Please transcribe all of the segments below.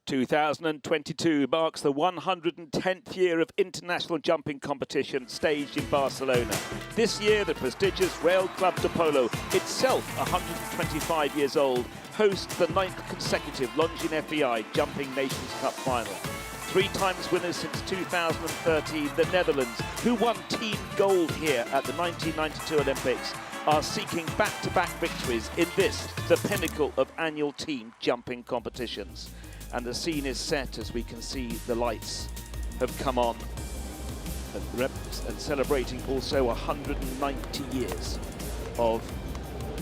2022 marks the 110th year of international jumping competition staged in Barcelona. This year, the prestigious Real Club de Polo, itself 125 years old, hosts the 9th consecutive Longines FEI Jumping Nations Cup final. 3 times winners since 2013, the Netherlands, who won team gold here at the 1992 Olympics, are seeking back-to-back victories in this, the pinnacle of annual team jumping competitions. And the scene is set as we can see the lights have come on and celebrating also 190 years of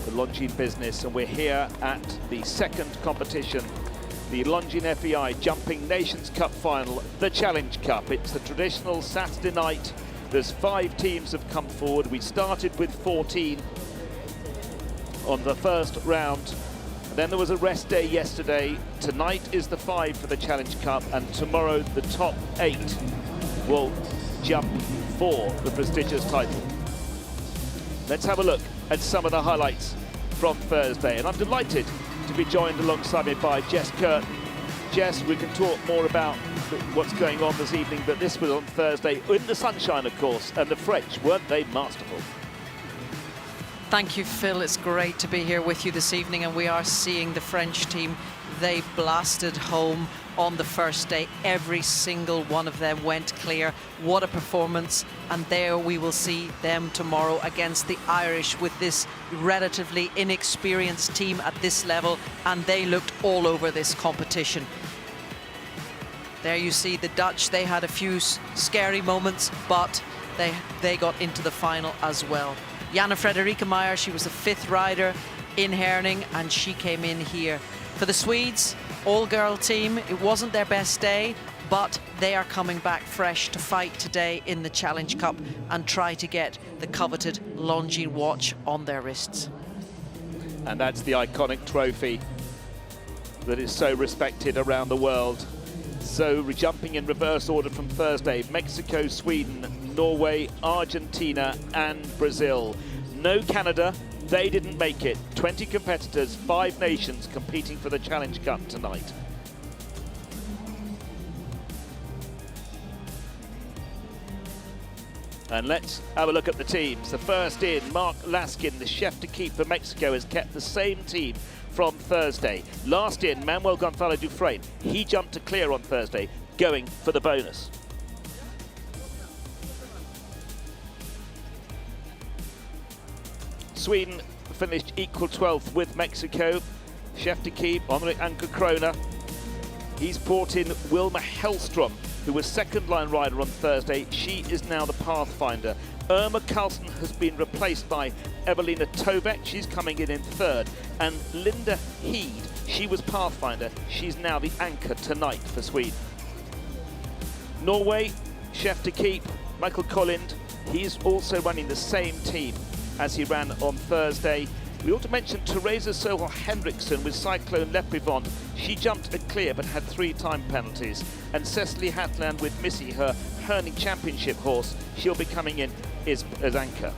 the Longines business. And we're here at the second competition, the Longines FEI Jumping Nations Cup final, the Challenge Cup. It's the traditional Saturday night. There's 5 teams have come forward. We started with 14 on the first round. Then there was a rest day yesterday. Tonight is the 5 for the Challenge Cup, and tomorrow the top 8 will jump for the prestigious title. Let's have a look at some of the highlights from Thursday, and I'm delighted to be joined alongside me by Jess Curtin. Jess, we can talk more about what's going on this evening, but this was on Thursday in the sunshine, of course, and the French, weren't they masterful? Thank you, Phil. It's great to be here with you this evening, and we are seeing the French team. They blasted home on the first day. Every single one of them went clear. What a performance. And there we will see them tomorrow against the Irish with this relatively inexperienced team at this level, and they looked all over this competition. There you see the Dutch. They had a few scary moments, but they got into the final as well. Jana Frederica Meyer, she was the 5th rider in Herning, and she came in here. For the Swedes, all-girl team, it wasn't their best day, but they are coming back fresh to fight today in the Challenge Cup and try to get the coveted Longines watch on their wrists. And that's the iconic trophy that is so respected around the world. So jumping in reverse order from Thursday, Mexico, Sweden, Norway, Argentina and Brazil. No Canada, they didn't make it. 20 competitors, 5 nations competing for the Challenge Cup tonight. And let's have a look at the teams. The first in, Mark Laskin, the chef de keep for Mexico, has kept the same team from Thursday. Last in, Manuel Gonzalo Dufresne. He jumped to clear on Thursday, going for the bonus. Sweden finished equal 12th with Mexico. Chef de keep, Henrik Anker Krona. He's brought in Wilma Hellstrom, who was second line rider on Thursday. She is now the pathfinder. Irma Carlson has been replaced by Evelina Tovek. She's coming in 3rd. And Linda Heed, she was pathfinder. She's now the anchor tonight for Sweden. Norway, chef de keep, Michael Collind. He's also running the same team as he ran on Thursday. We ought to mention Teresa Sohel Henriksen with Cyclone Leprivon. She jumped a clear but had 3 time penalties. And Cecily Hatland with Missy, her Herning Championship horse. She'll be coming in as anchor.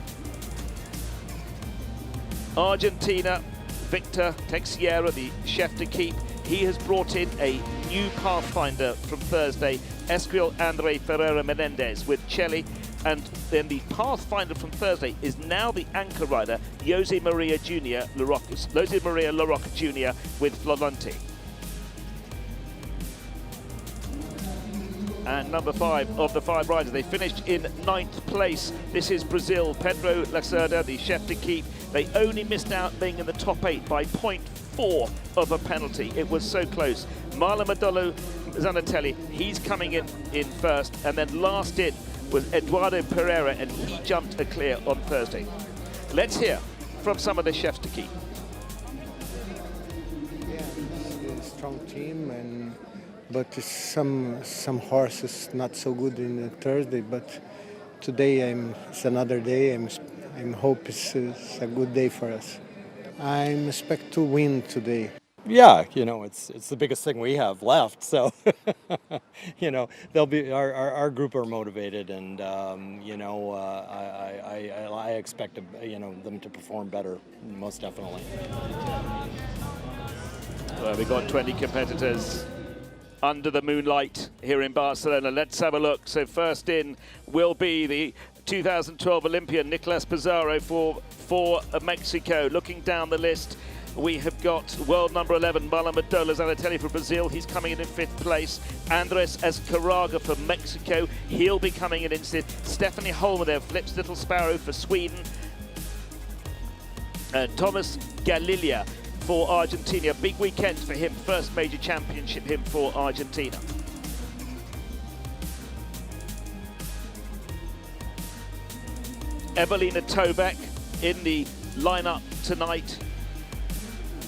Argentina, Victor Texiera, the chef de keep. He has brought in a new pathfinder from Thursday, Escriel Andre Ferreira Menendez with Chelly. And then the pathfinder from Thursday is now the anchor rider, Jose Maria Larocca Jr. with Florante. And number 5 of the 5 riders, they finished in 9th place. This is Brazil, Pedro Lacerda, the chef de keep. They only missed out being in the top 8 by 0.4 of a penalty. It was so close. Marlon Modolo Zanatelli, he's coming in 1st, and then last in was Eduardo Pereira, and he jumped a clear on Thursday. Let's hear from some of the chefs to keep. Yeah, it's a strong team, but some horses not so good in Thursday. But today it's another day. I hope it's a good day for us. I expect to win today. Yeah, it's the biggest thing we have left. So, they'll be our group are motivated, and I expect them to perform better, most definitely. Well, we've got 20 competitors, under the moonlight here in Barcelona. Let's have a look. So first in will be the 2012 Olympian Nicolas Pizarro for Mexico. Looking down the list, we have got world number 11, Marlon Zanatelli for Brazil. He's coming in 5th place. Andres Escarraga for Mexico. He'll be coming in 6th. Stephanie Holman there, Flips Little Sparrow for Sweden. Thomas Galilia for Argentina. Big weekend for him, first major championship him for Argentina. Evelina Tovek in the lineup tonight.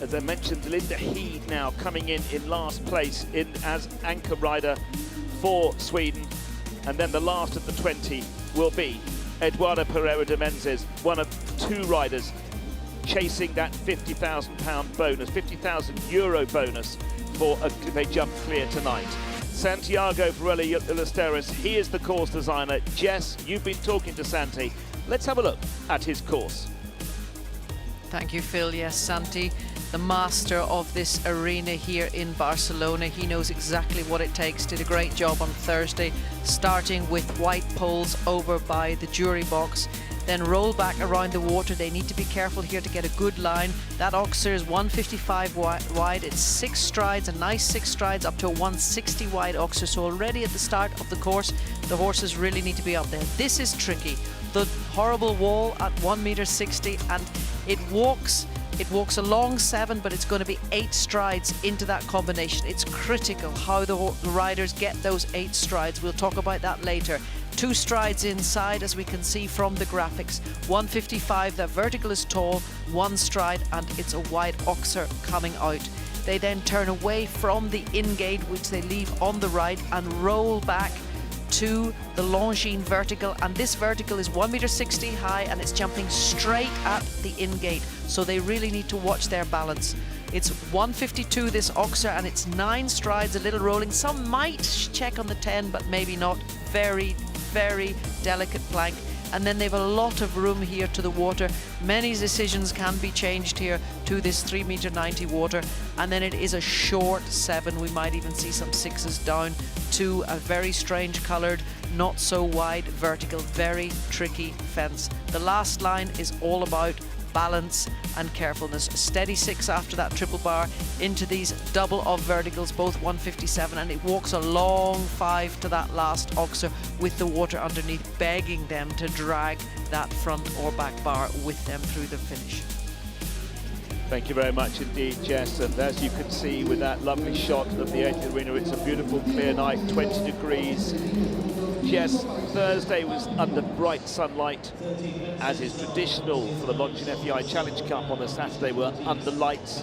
As I mentioned, Linda Heed now coming in last place as anchor rider for Sweden. And then the last of the 20 will be Eduardo Pereira de Menezes, one of 2 riders chasing that £50,000 bonus, €50,000 bonus for if they jump clear tonight. Santiago Varela Llesteros, he is the course designer. Jess, you've been talking to Santi. Let's have a look at his course. Thank you, Phil. Yes, Santi, the master of this arena here in Barcelona. He knows exactly what it takes. Did a great job on Thursday, starting with white poles over by the jury box, then roll back around the water. They need to be careful here to get a good line. That oxer is 155 wide. It's 6 strides, a nice 6 strides up to a 160 wide oxer. So already at the start of the course, the horses really need to be up there. This is tricky. The horrible wall at 1.60 m, and it walks a long 7, but it's going to be 8 strides into that combination. It's critical how the riders get those 8 strides. We'll talk about that later. 2 strides inside, as we can see from the graphics. 155, that vertical is tall, 1 stride, and it's a wide oxer coming out. They then turn away from the in-gate, which they leave on the right, and roll back to the Longines vertical, and this vertical is 1.60 m high, and it's jumping straight at the in-gate, so they really need to watch their balance. It's 152 this oxer, and it's 9 strides, a little rolling. Some might check on the 10, but maybe not. Very, very delicate plank. And then they've a lot of room here to the water. Many decisions can be changed here to this 3.90 m water. And then it is a short 7. We might even see some 6s down to a very strange coloured, not so wide vertical, very tricky fence. The last line is all about balance and carefulness. A steady 6 after that triple bar into these double of verticals, both 157, and it walks a long 5 to that last oxer with the water underneath, begging them to drag that front or back bar with them through the finish. Thank you very much indeed, Jess. And as you can see with that lovely shot of the 8th arena, it's a beautiful clear night, 20 degrees. Jess, Thursday was under bright sunlight, as is traditional for the Longines FEI Challenge Cup. On the Saturday were under lights.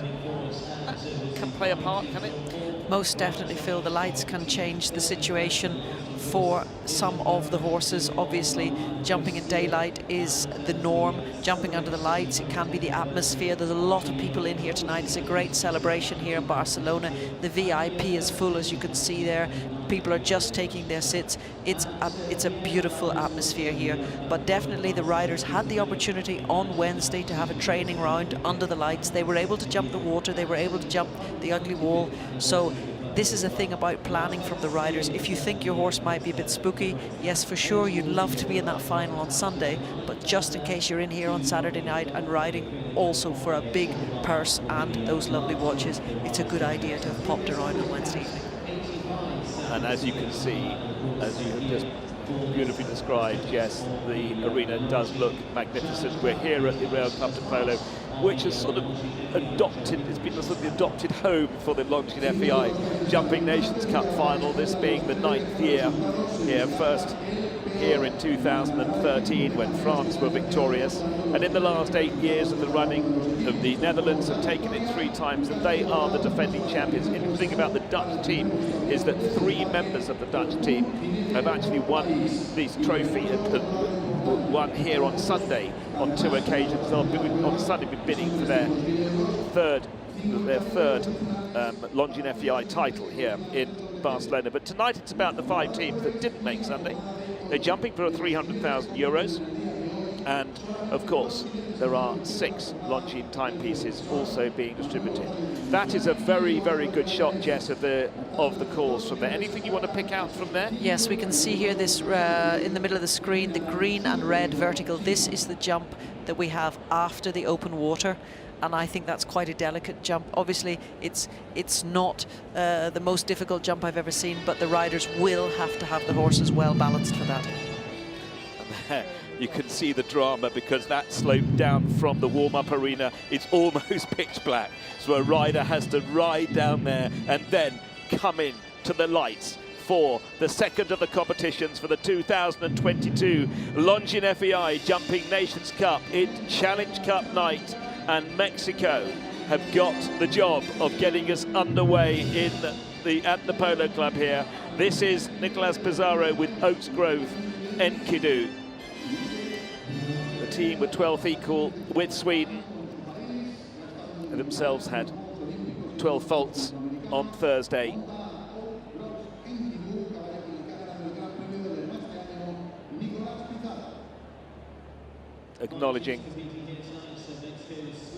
That can play a part, can it? Most definitely, Phil. The lights can change the situation for some of the horses. Obviously, jumping in daylight is the norm. Jumping under the lights, it can be the atmosphere. There's a lot of people in here tonight. It's a great celebration here in Barcelona. The VIP is full, as you can see there. People are just taking their sits. It's a beautiful atmosphere here. But definitely the riders had the opportunity on Wednesday to have a training round under the lights. They were able to jump the water. They were able to jump the ugly wall. So this is a thing about planning from the riders. If you think your horse might be a bit spooky, yes, for sure, you'd love to be in that final on Sunday, but just in case you're in here on Saturday night and riding also for a big purse and those lovely watches, it's a good idea to have popped around on Wednesday evening. And as you can see, as you have just beautifully described, Jess, the arena does look magnificent. We're here at the Real Club de Polo, which has sort of adopted, it's been a sort of adopted home for the Longines FEI Jumping Nations Cup final, this being the 9th year here, first here in 2013 when France were victorious, and in the last 8 years of the running of the Netherlands have taken it 3 times, and they are the defending champions. The interesting thing about the Dutch team is that 3 members of the Dutch team have actually won this trophy, one here on Sunday on 2 occasions. On Sunday been bidding for their third Longines FEI title here in Barcelona. But tonight it's about the 5 teams that didn't make Sunday. They're jumping for €300,000, and Of course, there are 6 Longines timepieces also being distributed. That is a very, very good shot, Jess, of the course from there. Anything you want to pick out from there? Yes, we can see here this in the middle of the screen, the green and red vertical. This is the jump that we have after the open water, and I think that's quite a delicate jump. Obviously, it's not the most difficult jump I've ever seen, but the riders will have to have the horses well balanced for that. You can see the drama because that slope down from the warm-up arena is almost pitch black. So a rider has to ride down there and then come in to the lights for the second of the competitions for the 2022 Longines FEI Jumping Nations Cup in Challenge Cup night. And Mexico have got the job of getting us underway at the Polo Club here. This is Nicolas Pizarro with Oaks Grove Enkidu. The team were 12th equal with Sweden. They themselves had 12 faults on Thursday. Acknowledging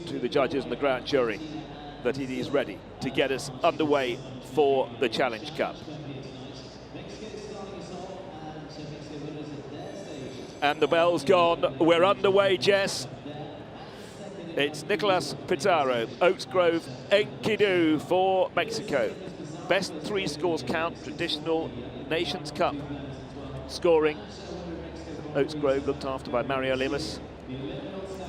to the judges and the grand jury that he is ready to get us underway for the Challenge Cup. And the bell's gone. We're underway, Jess. It's Nicolas Pizarro, Oaks Grove Enkidu for Mexico. Best 3 scores count, traditional Nations Cup scoring. Oaks Grove looked after by Mario Lemus.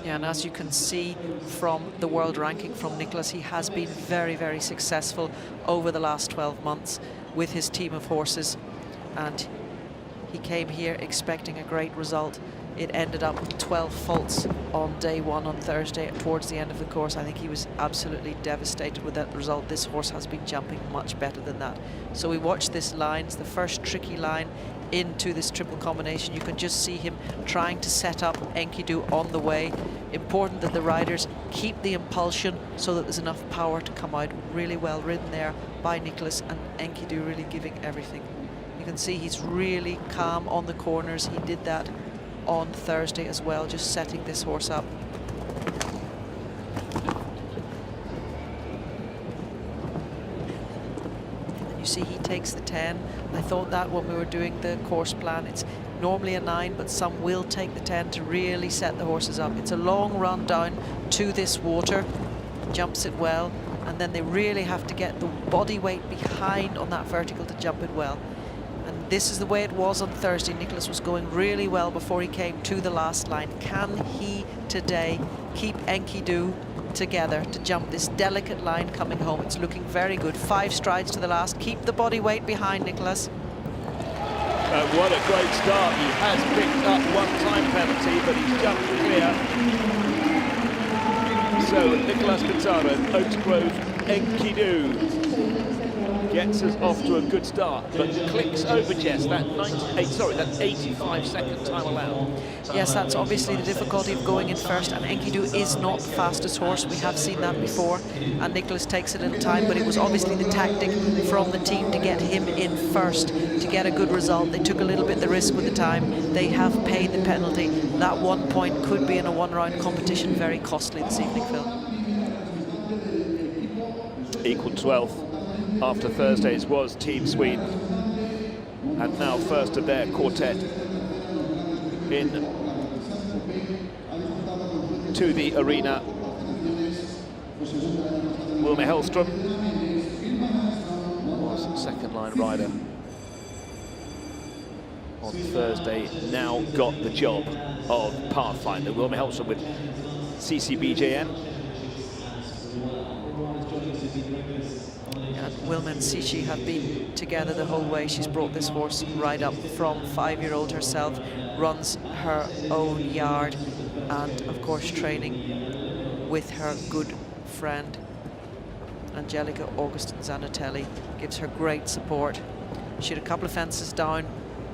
Yeah, and as you can see from the world ranking from Nicolas, he has been very, very successful over the last 12 months with his team of horses. And he came here expecting a great result. It ended up with 12 faults on day 1 on Thursday towards the end of the course. I think he was absolutely devastated with that result. This horse has been jumping much better than that. So we watched this line. It's the first tricky line into this triple combination. You can just see him trying to set up Enkidu on the way. Important that the riders keep the impulsion so that there's enough power to come out. Really well ridden there by Nicolas, and Enkidu really giving everything. You can see he's really calm on the corners. He did that on Thursday as well, just setting this horse up. And you see he takes the 10. I thought that when we were doing the course plan, it's normally a 9, but some will take the 10 to really set the horses up. It's a long run down to this water, jumps it well, and then they really have to get the body weight behind on that vertical to jump it well. And this is the way it was on Thursday. Nicolas was going really well before he came to the last line. Can he today keep Enkidu together to jump this delicate line coming home? It's looking very good. 5 strides to the last. Keep the body weight behind, Nicolas. What a great start. He has picked up 1 time penalty, but he's jumped clear. So Nicolas Pizarro, Oaks Grove Enkidu, gets us off to a good start, but clicks over, Jess, that 85-second time allowed. Yes, that's obviously the difficulty of going in first, and Enkidu is not the fastest horse. We have seen that before, and Nicolas takes a little time, but it was obviously the tactic from the team to get him in first to get a good result. They took a little bit the risk with the time. They have paid the penalty. That 1 point could be in a 1-round competition very costly this evening, Phil. Equal 12th after Thursday's was Team Sweden, and now first of their quartet in to the arena. Wilmer Hellström was second line rider on Thursday, now got the job of Pathfinder. Wilmer Hellström with CCBJN. Wilma and Sichi have been together the whole way. She's brought this horse right up from 5-year-old herself, runs her own yard, and of course training with her good friend Angelica Augustin Zanatelli, gives her great support. She had a couple of fences down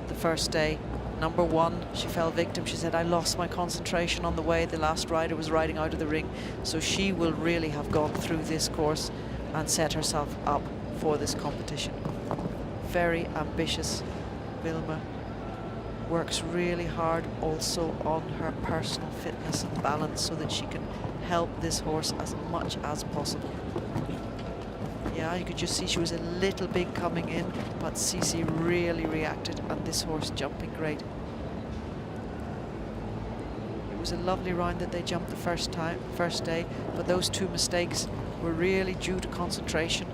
the first day. Number 1, she fell victim. She said, I lost my concentration on the way. The last rider was riding out of the ring. So she will really have gone through this course and set herself up for this competition. Very ambitious, Wilma. works really hard also on her personal fitness and balance so that she can help this horse as much as possible. Yeah, you could just see she was a little big coming in, but Cici really reacted, and this horse jumping great. It was a lovely round that they jumped the first day, but those two mistakes were really due to concentration.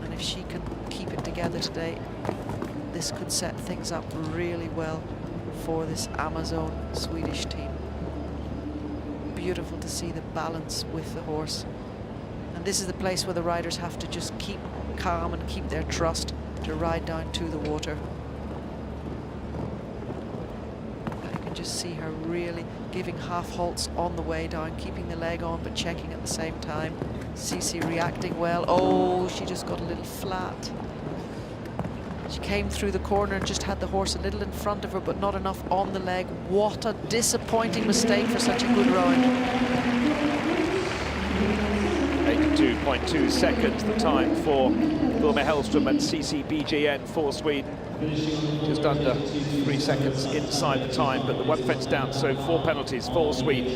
And if she can keep it together today, this could set things up really well for this Amazon Swedish team. Beautiful to see the balance with the horse. And this is the place where the riders have to just keep calm and keep their trust to ride down to the water. You can just see her really giving half halts on the way down, keeping the leg on but checking at the same time. Cici reacting well. Oh, she just got a little flat. She came through the corner and just had the horse a little in front of her, but not enough on the leg. What a disappointing mistake for such a good round. 82.2 seconds the time for Vilma Hellström and Cici BJN for Sweden. Just under 3 seconds inside the time, but the one fence down, so 4 penalties for Sweden.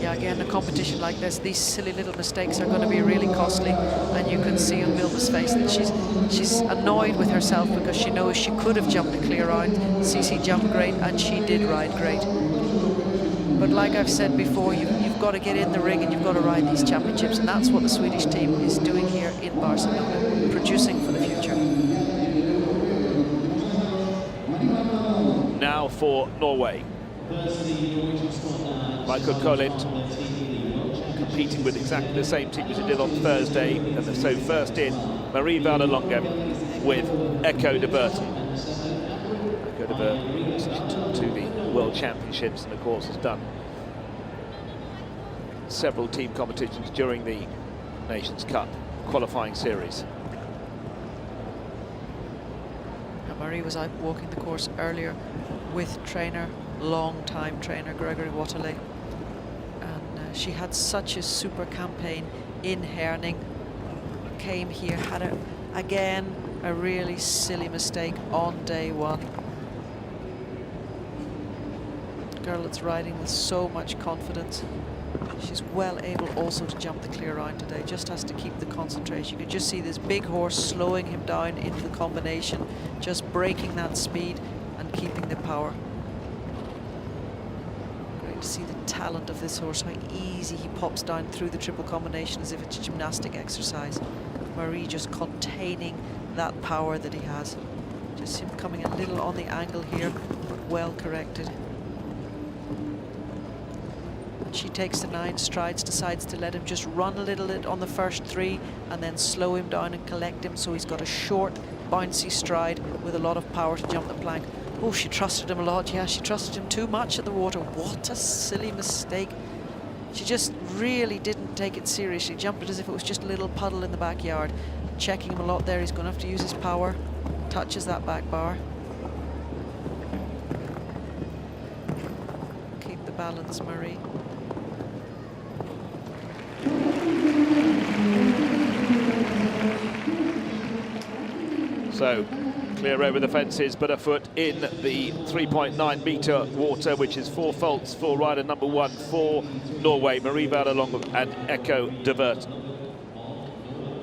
Yeah, again, a competition like this, these silly little mistakes are going to be really costly, and you can see on Vilma's face that she's annoyed with herself because she knows she could have jumped a clear round. Cici jumped great, and she did ride great. But like I've said before, you've got to get in the ring and you've got to ride these championships, and that's what the Swedish team is doing here in Barcelona, producing for the future. Now for Norway. Michael Collett competing with exactly the same team as he did on Thursday, and so first in Marie Vallalonga with Echo de Burton. Echo de Burton to the World Championships, and of course has done several team competitions during the Nations Cup qualifying series. And Marie was out walking the course earlier with long-time trainer Gregory Waterley, and she had such a super campaign in Herning. Came here, had again a really silly mistake on day one. Girl that's riding with so much confidence. She's well able also to jump the clear round today, just has to keep the concentration. You can just see this big horse slowing him down into the combination, just breaking that speed and keeping the power. Great to see the talent of this horse, how easy he pops down through the triple combination as if it's a gymnastic exercise. Marie just containing that power that he has. Just him coming a little on the angle here, but well corrected. She takes the 9 strides, decides to let him just run a little bit on the first 3 and then slow him down and collect him, so he's got a short, bouncy stride with a lot of power to jump the plank. Oh, she trusted him a lot. Yeah, she trusted him too much at the water. What a silly mistake. She just really didn't take it seriously. Jumped it as if it was just a little puddle in the backyard. Checking him a lot there. He's going to have to use his power. Touches that back bar. Keep the balance, Marie. So clear over the fences, but a foot in the 3.9 metre water, which is 4 faults for rider number 1 for Norway, Marie Vallalonga and Echo de Burton.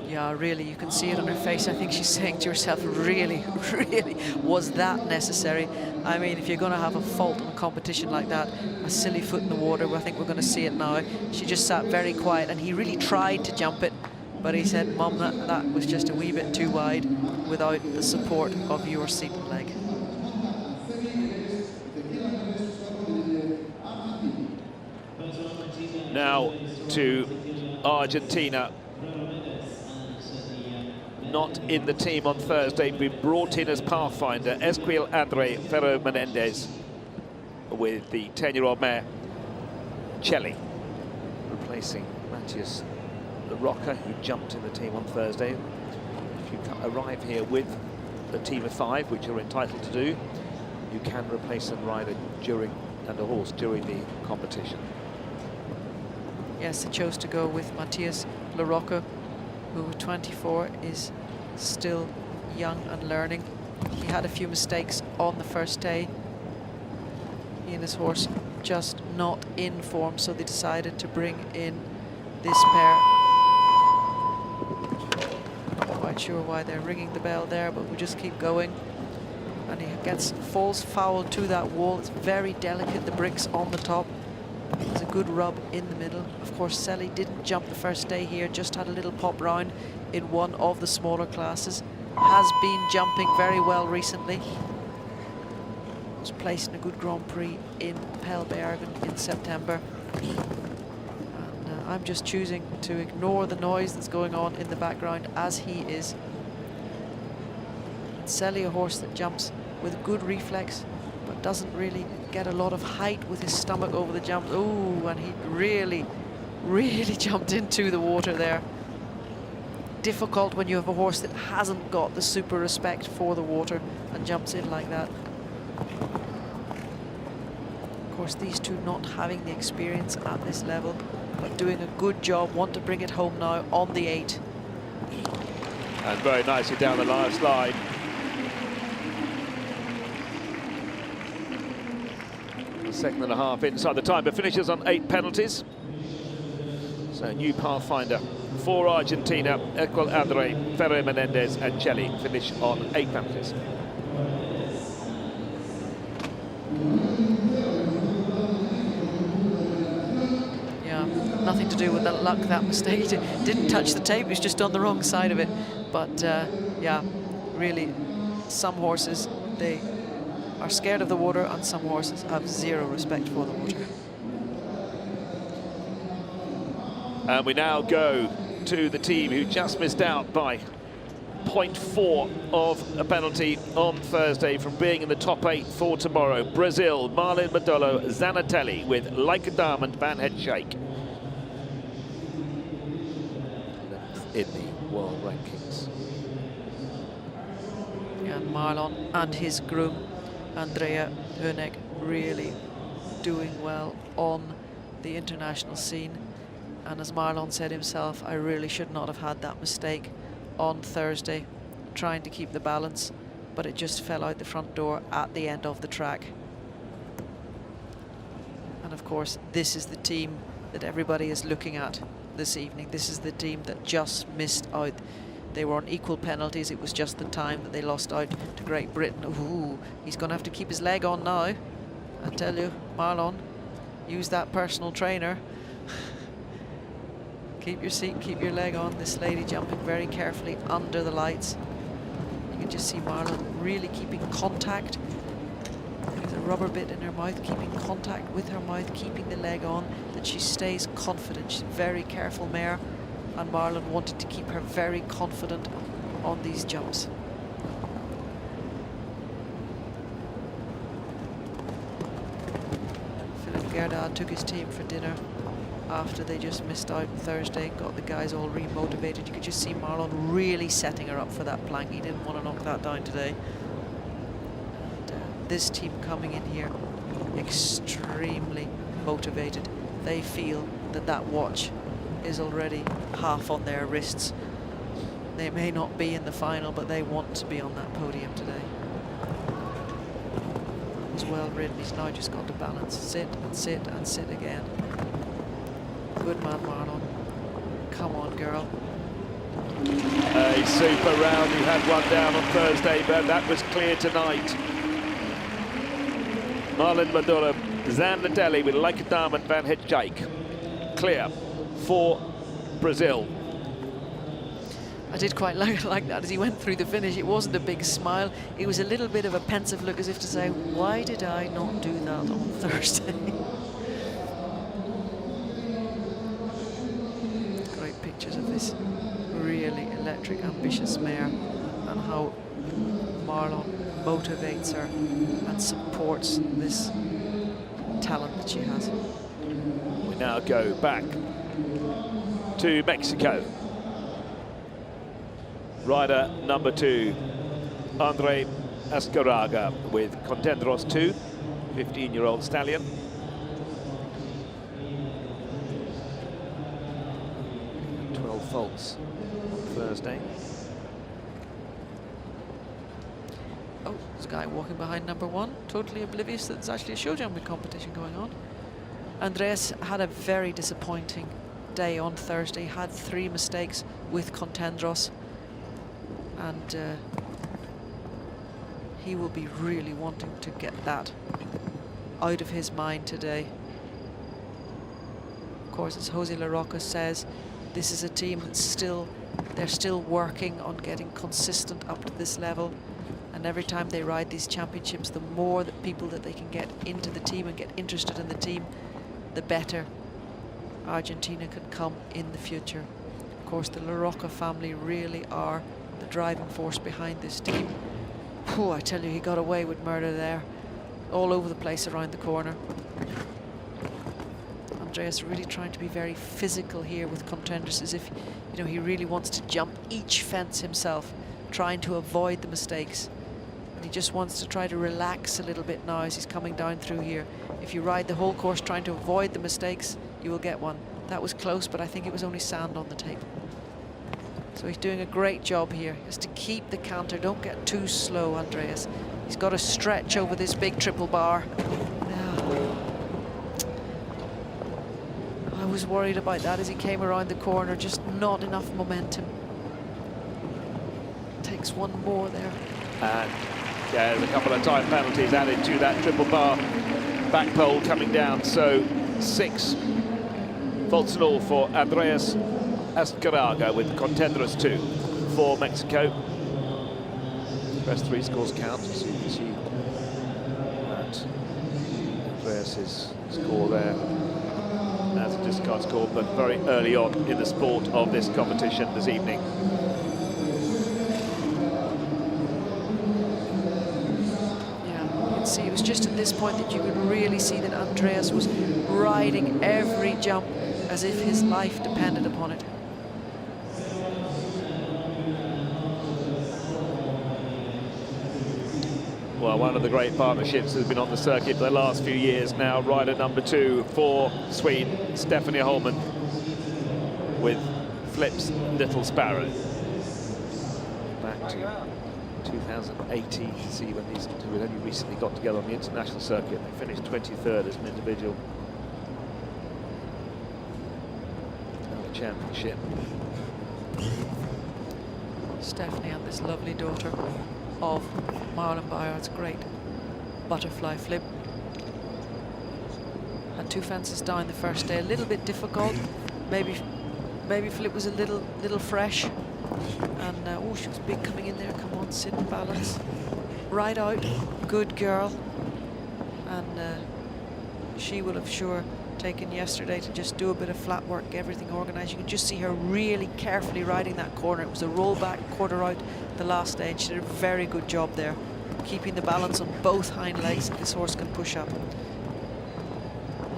Yeah, really, you can see it on her face. I think she's saying to herself, really, really, was that necessary? I mean, if you're going to have a fault in a competition like that, a silly foot in the water, I think we're going to see it now. She just sat very quiet, and he really tried to jump it, but he said, Mum, that was just a wee bit too wide without the support of your seat leg. Now to Argentina. Not in the team on Thursday, been brought in as pathfinder, Esquil Andre Ferro Menendez, with the 10-year-old mare Celli, replacing Matthias Larocca, who jumped in the team on Thursday. If you arrive here with a team of 5, which you're entitled to do, you can replace a rider and a horse during the competition. Yes, they chose to go with Matthias Larocca, who at 24 is still young and learning. He had a few mistakes on the first day. He and his horse just not in form, so they decided to bring in this pair. Not quite sure why they're ringing the bell there, but we'll just keep going. And he falls foul to that wall. It's very delicate, the bricks on the top. There's a good rub in the middle. Of course, Selly didn't jump the first day here, just had a little pop round in one of the smaller classes. Has been jumping very well recently. Was placed in a good Grand Prix in Pelbergen in September. And I'm just choosing to ignore the noise that's going on in the background as he is. Selly, a horse that jumps with good reflex, but doesn't really get a lot of height with his stomach over the jumps. Ooh, and he really jumped into the water there. Difficult when you have a horse that hasn't got the super respect for the water and jumps in like that. Of course, these two not having the experience at this level, but doing a good job, want to bring it home now on the 8. And very nicely down the last line. A second and a half inside the time, but finishes on 8 penalties. So new pathfinder for Argentina, Equal Andre, Ferre Menendez and Celli finish on 8 penalties. Yeah, nothing to do with the luck, that mistake. It didn't touch the tape, it was just on the wrong side of it. But yeah, really, some horses, they are scared of the water, and some horses have zero respect for the water. And we now go to the team who just missed out by 0.4 of a penalty on Thursday from being in the top 8 for tomorrow. Brazil, Marlin Modolo, Zanatelli with Like a Diamond, Van Het Shake. 11th in the world rankings. Yeah, and Marlon and his groom, Andrea Höneck, really doing well on the international scene. And as Marlon said himself, I really should not have had that mistake on Thursday, trying to keep the balance, but it just fell out the front door at the end of the track. And of course, this is the team that everybody is looking at this evening. This is the team that just missed out. They were on equal penalties. It was just the time that they lost out to Great Britain. Ooh, he's going to have to keep his leg on now. I tell you, Marlon, use that personal trainer. Keep your seat, keep your leg on. This lady jumping very carefully under the lights. You can just see Marlon really keeping contact. There's a rubber bit in her mouth, keeping contact with her mouth, keeping the leg on, that she stays confident. She's a very careful mare, and Marlon wanted to keep her very confident on these jumps. Philip Gerdard took his team for dinner after they just missed out Thursday, got the guys all re-motivated. You could just see Marlon really setting her up for that plank. He didn't want to knock that down today. And, this team coming in here extremely motivated. They feel that that watch is already half on their wrists. They may not be in the final, but they want to be on that podium today. That was well ridden. He's now just got to balance, sit and sit and sit again. Good man, Marlon. Come on, girl. A super round. He had one down on Thursday, but that was clear tonight. Marlin Modolo, Zanatelli with Like a Diamond, Van Het Shake. Clear for Brazil. I did quite like that as he went through the finish. It wasn't a big smile. It was a little bit of a pensive look, as if to say, why did I not do that on Thursday? Pictures of this really electric, ambitious mare, and how Marlon motivates her and supports this talent that she has. We now go back to Mexico. Rider number 2, Andre Azcárraga with Contendros 2, 15-year-old stallion. Faults on Thursday. the guy walking behind number 1, totally oblivious that there's actually a show jumping competition going on. Andreas had a very disappointing day on Thursday, had 3 mistakes with Contendros, and he will be really wanting to get that out of his mind today. Of course, as Jose Larocca says, this is a team that's they're still working on getting consistent up to this level, and every time they ride these championships, the more that people that they can get into the team and get interested in the team, the better Argentina can come in the future. Of course, the Larocca family really are the driving force behind this team. Oh, I tell you, he got away with murder there, all over the place around the corner. Andreas really trying to be very physical here with Contenders, as if, you know, he really wants to jump each fence himself, trying to avoid the mistakes. And he just wants to try to relax a little bit now as he's coming down through here. If you ride the whole course trying to avoid the mistakes, you will get one. That was close, but I think it was only sand on the tape. So he's doing a great job here. He has to keep the canter. Don't get too slow, Andreas. He's got to stretch over this big triple bar. I was worried about that as he came around the corner. Just not enough momentum. Takes one more there. And there's a couple of time penalties added to that triple bar. Back pole coming down, so 6 faults in all for Andreas Azcárraga, with Contendros 2 for Mexico. First 3 scores count, so you can see that Andreas' score there as a discard score, but very early on in the sport of this competition this evening. See, it was just at this point that you could really see that Andreas was riding every jump as if his life depended upon it. Well, one of the great partnerships has been on the circuit for the last few years now. Rider number 2 for Sweden, Stephanie Holman, with Flip's Little Sparrow. Back to 2018 to see when these two had only recently got together on the international circuit. They finished 23rd as an individual. Now the championship. Stephanie and this lovely daughter of Marlon Bayard's great butterfly flip. Had 2 fences down the first day, a little bit difficult. Maybe flip was a little fresh. And oh, she was big coming in there. Come on, sit and balance. Right out, good girl. And she will have sure taken yesterday to just do a bit of flat work, get everything organised. You can just see her really carefully riding that corner. It was a rollback quarter out the last day, and she did a very good job there, keeping the balance on both hind legs that this horse can push up.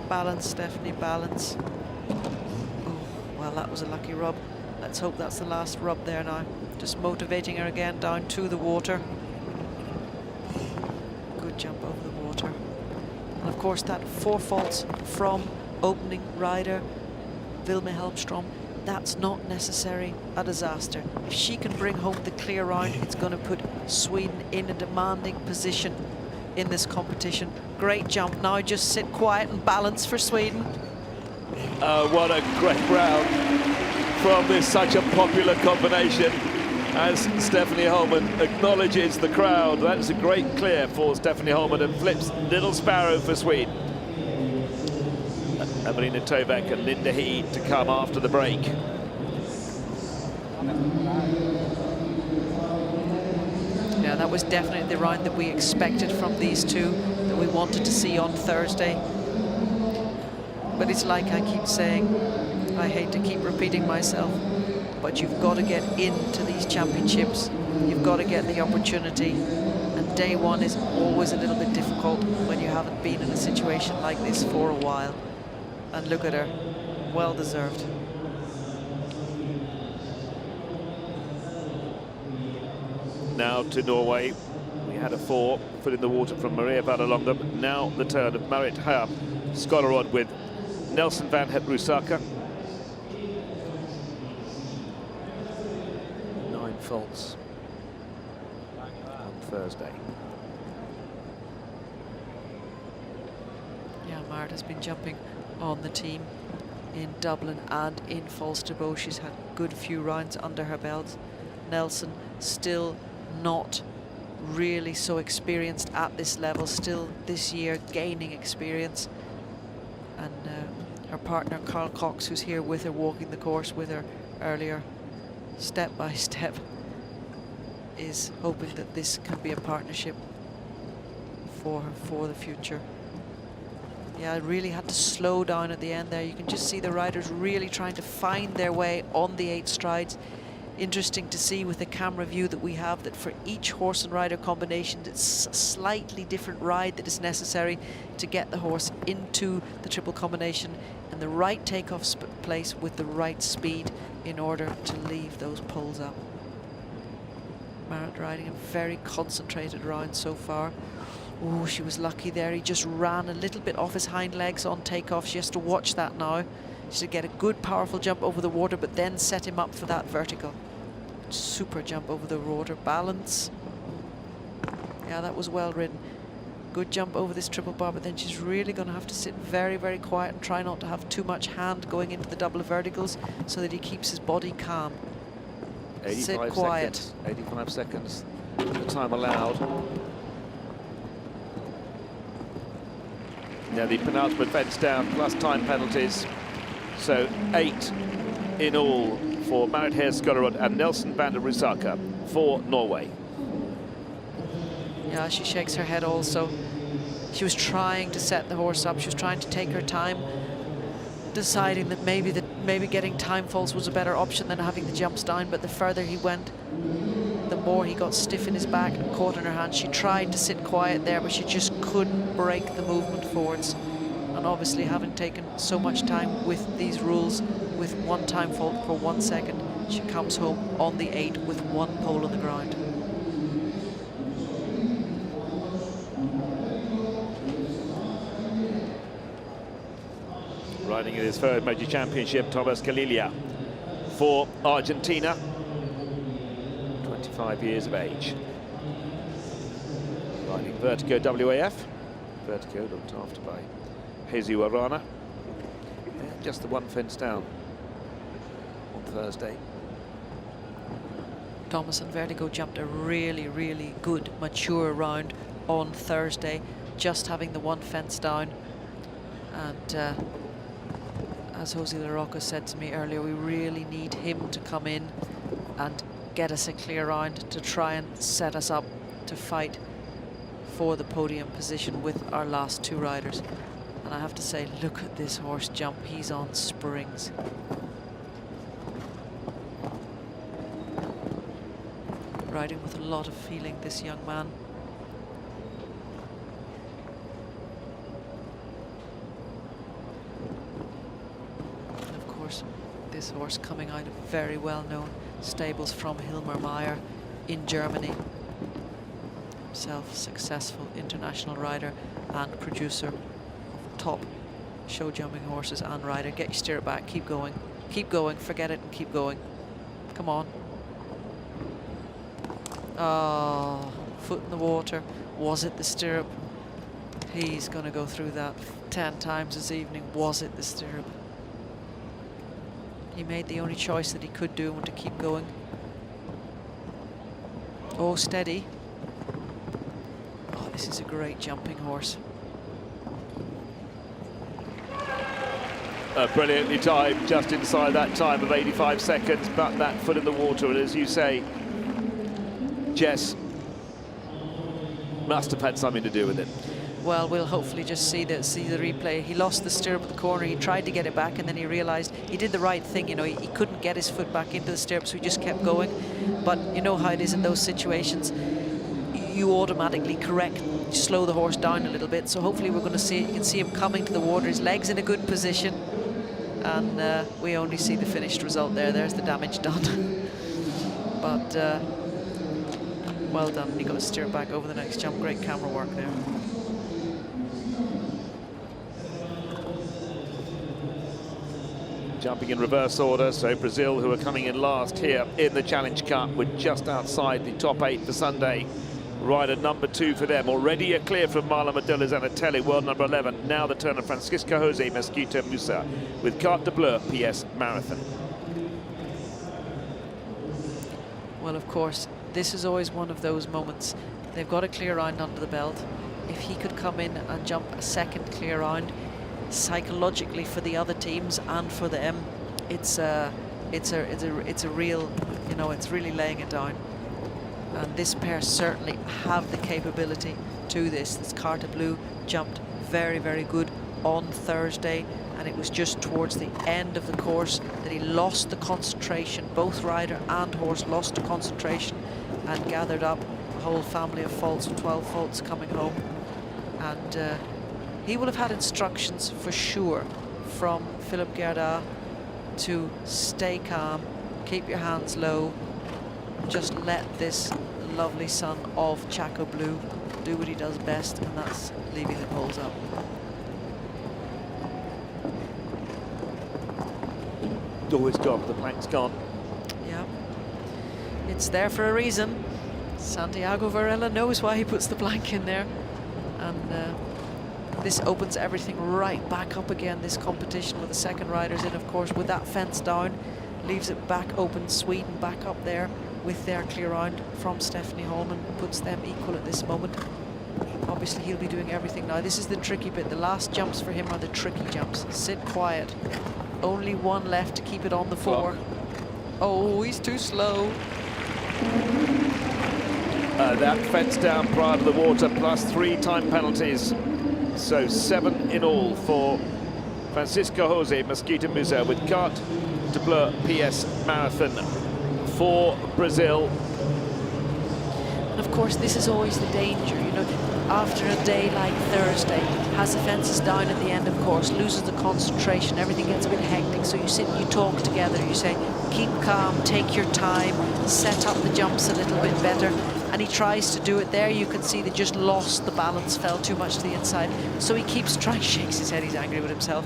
Balance, Stephanie, balance. Oh, well, that was a lucky rub. Let's hope that's the last rub there now. Just motivating her again down to the water. Good jump over the water. And of course that 4 faults from opening rider Vilma Helmstrom, that's not necessarily a disaster. If she can bring home the clear round, it's going to put Sweden in a demanding position in this competition. Great jump. Now just sit quiet and balance for Sweden. What a great round from this such a popular combination, as Stephanie Holman acknowledges the crowd. That's a great clear for Stephanie Holman, and Flips Little Sparrow for Sweden. Evelina Tovek and Linda Heed to come after the break. Yeah, that was definitely the round that we expected from these two, that we wanted to see on Thursday. But it's like I keep saying, I hate to keep repeating myself, but you've got to get into these championships. You've got to get the opportunity. And day one is always a little bit difficult when you haven't been in a situation like this for a while. And look at her, well deserved. Now to Norway. We had a 4 foot in the water from Maria Vallelonga. Now the turn of Marit Haab, Scoreboard with Nelson van het Rusaka. 9 faults on Thursday. Marit has been jumping on the team in Dublin and in Falsterbo. She's had a good few rounds under her belt. Nelson still not really so experienced at this level, still this year gaining experience. And her partner Carl Cox, who's here with her, walking the course with her earlier, step by step, is hoping that this can be a partnership for her for the future. Yeah, I really had to slow down at the end there. You can just see the riders really trying to find their way on the 8 strides. Interesting to see with the camera view that we have that for each horse and rider combination, it's a slightly different ride that is necessary to get the horse into the triple combination in the right takeoff place with the right speed in order to leave those poles up. Marit riding a very concentrated round so far. Oh, she was lucky there. He just ran a little bit off his hind legs on takeoff. She has to watch that now. She should get a good, powerful jump over the water, but then set him up for that vertical. Super jump over the water. Balance. Yeah, that was well ridden. Good jump over this triple bar, but then she's really going to have to sit very, very quiet and try not to have too much hand going into the double verticals so that he keeps his body calm. 85 sit quiet. Seconds, 85 seconds, the time allowed. Now the penultimate fence down, plus time penalties. So 8 in all for Marit Scoreboard and Nelson van der Rusaka for Norway. Yeah, she shakes her head also. She was trying to set the horse up. She was trying to take her time, deciding that maybe getting time falls was a better option than having the jumps down. But the further he went, the more he got stiff in his back and caught in her hand. She tried to sit quiet there, but she just couldn't break the movement forwards. And obviously, having taken so much time with these rules, with one time fault for 1 second, she comes home on the 8 with 1 pole on the ground. Riding in his third Major Championship, Thomas Kalilia for Argentina, 25 years of age. Riding Vertigo WAF. Vertigo looked after by Jesus Arana. Yeah, just the 1 fence down on Thursday. Thomas and Vertigo jumped a really, really good, mature round on Thursday, just having the 1 fence down. And as Jose Larocca said to me earlier, we really need him to come in and get us a clear round to try and set us up to fight for the podium position with our last 2 riders. And I have to say, look at this horse jump. He's on springs. Riding with a lot of feeling, this young man. And of course, this horse coming out of very well-known stables from Hilmar Meyer in Germany. Himself successful international rider and producer of top show jumping horses and rider. Get your stirrup back, keep going, forget it and keep going. Come on. Oh, foot in the water. Was it the stirrup? He's going to go through that 10 times this evening. Was it the stirrup? He made the only choice that he could do and to keep going. Oh, steady. Oh, this is a great jumping horse. Brilliantly timed, just inside that time of 85 seconds, but that foot in the water, and as you say, Jess, must have had something to do with it. Well, we'll hopefully just see the replay. He lost the stirrup at the corner. He tried to get it back, and then he realized he did the right thing. You know, he couldn't get his foot back into the stirrup, so he just kept going. But you know how it is in those situations. You automatically correct, slow the horse down a little bit. So hopefully we're going to see, you can see him coming to the water, his legs in a good position. And we only see the finished result there. There's the damage done. But well done. He got his stirrup back over the next jump. Great camera work there. Jumping in reverse order, so Brazil, who are coming in last here in the Challenge Cup, were just outside the top 8 for Sunday. rider number 2 for them. Already a clear from Marlon Medela Zanatelli, world number 11. Now the turn of Francisco Jose Mesquita Musa with Carte de Bleu PS Marathon. Well, of course, this is always one of those moments. They've got a clear round under the belt. If he could come in and jump a second clear round, psychologically for the other teams and for them, it's a real, you know, it's really laying it down. And this pair certainly have the capability to this. This Carte de Bleu jumped very, very good on Thursday, and it was just towards the end of the course that he lost the concentration. Both rider and horse lost the concentration and gathered up a whole family of faults, 12 faults coming home. And he will have had instructions for sure from Philippe Gerda to stay calm, keep your hands low, just let this lovely son of Chaco Blue do what he does best, and that's leaving the poles up. Always gone, the plank's gone. Yeah, it's there for a reason. Santiago Varela knows why he puts the blank in there, and this opens everything right back up again, this competition with the second riders in, of course, with that fence down, leaves it back open. Sweden back up there with their clear round from Stephanie Holman, puts them equal at this moment. Obviously he'll be doing everything now. This is the tricky bit. The last jumps for him are the tricky jumps. Sit quiet. Only one left to keep it on the 4. Oh, he's too slow. That fence down prior to the water, plus 3 time penalties. So 7 in all for Francisco Jose Mesquita Musa with Carte de Bleu PS Marathon for Brazil. And of course, this is always the danger, you know, after a day like Thursday, has the fences down at the end of course, loses the concentration, everything gets a bit hectic, so you sit and you talk together, you say, keep calm, take your time, set up the jumps a little bit better. And he tries to do it there. You can see they just lost the balance, fell too much to the inside. So he keeps trying, shakes his head, he's angry with himself,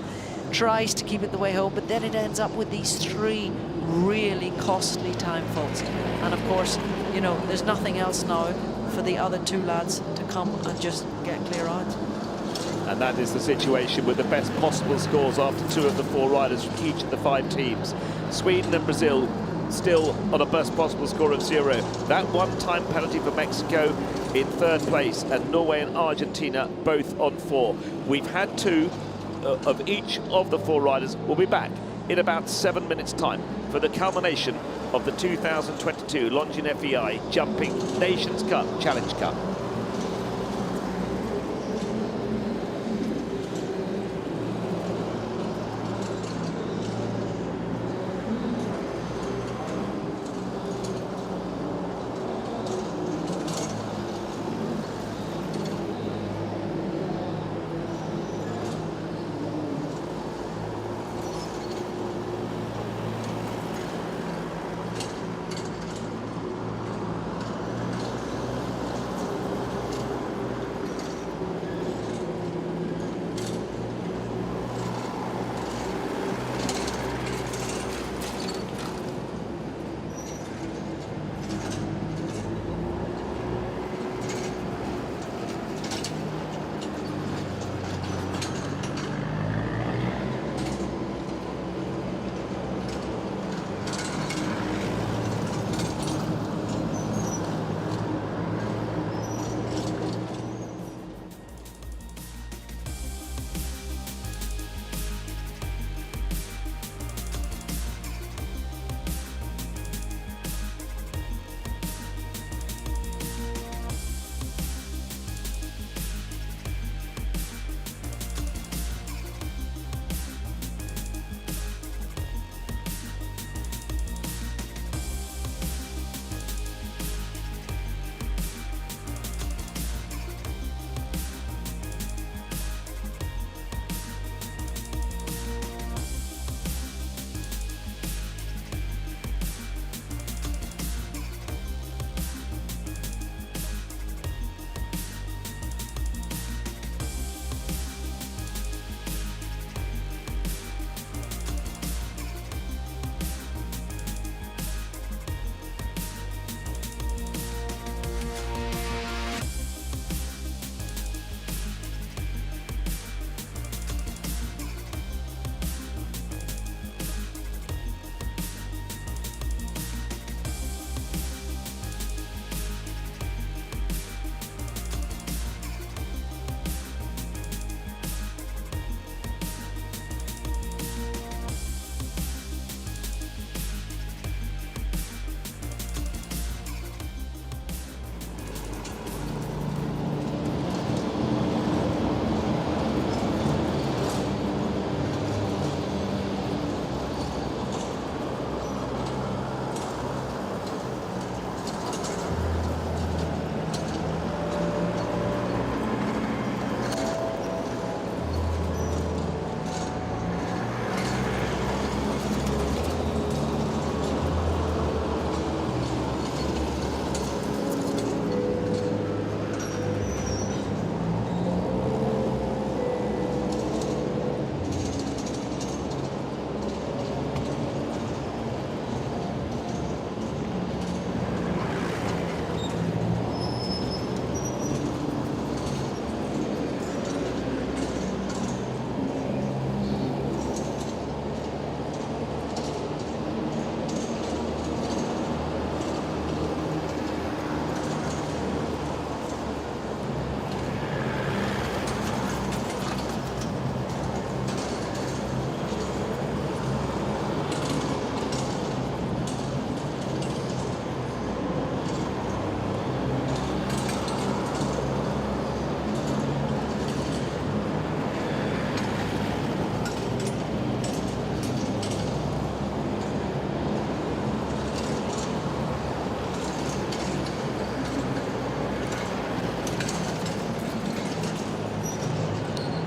tries to keep it the way home, but then it ends up with these 3 really costly time faults. And of course, you know, there's nothing else now for the other 2 lads to come and just get clear out. And that is the situation with the best possible scores after 2 of the 4 riders from each of the 5 teams. Sweden and Brazil still on a best possible score of 0. That 1 time penalty for Mexico in 3rd place, and Norway and Argentina both on 4. We've had 2 of each of the 4 riders. We'll be back in about 7 minutes' time for the culmination of the 2022 Longines FEI Jumping Nations Cup Challenge Cup.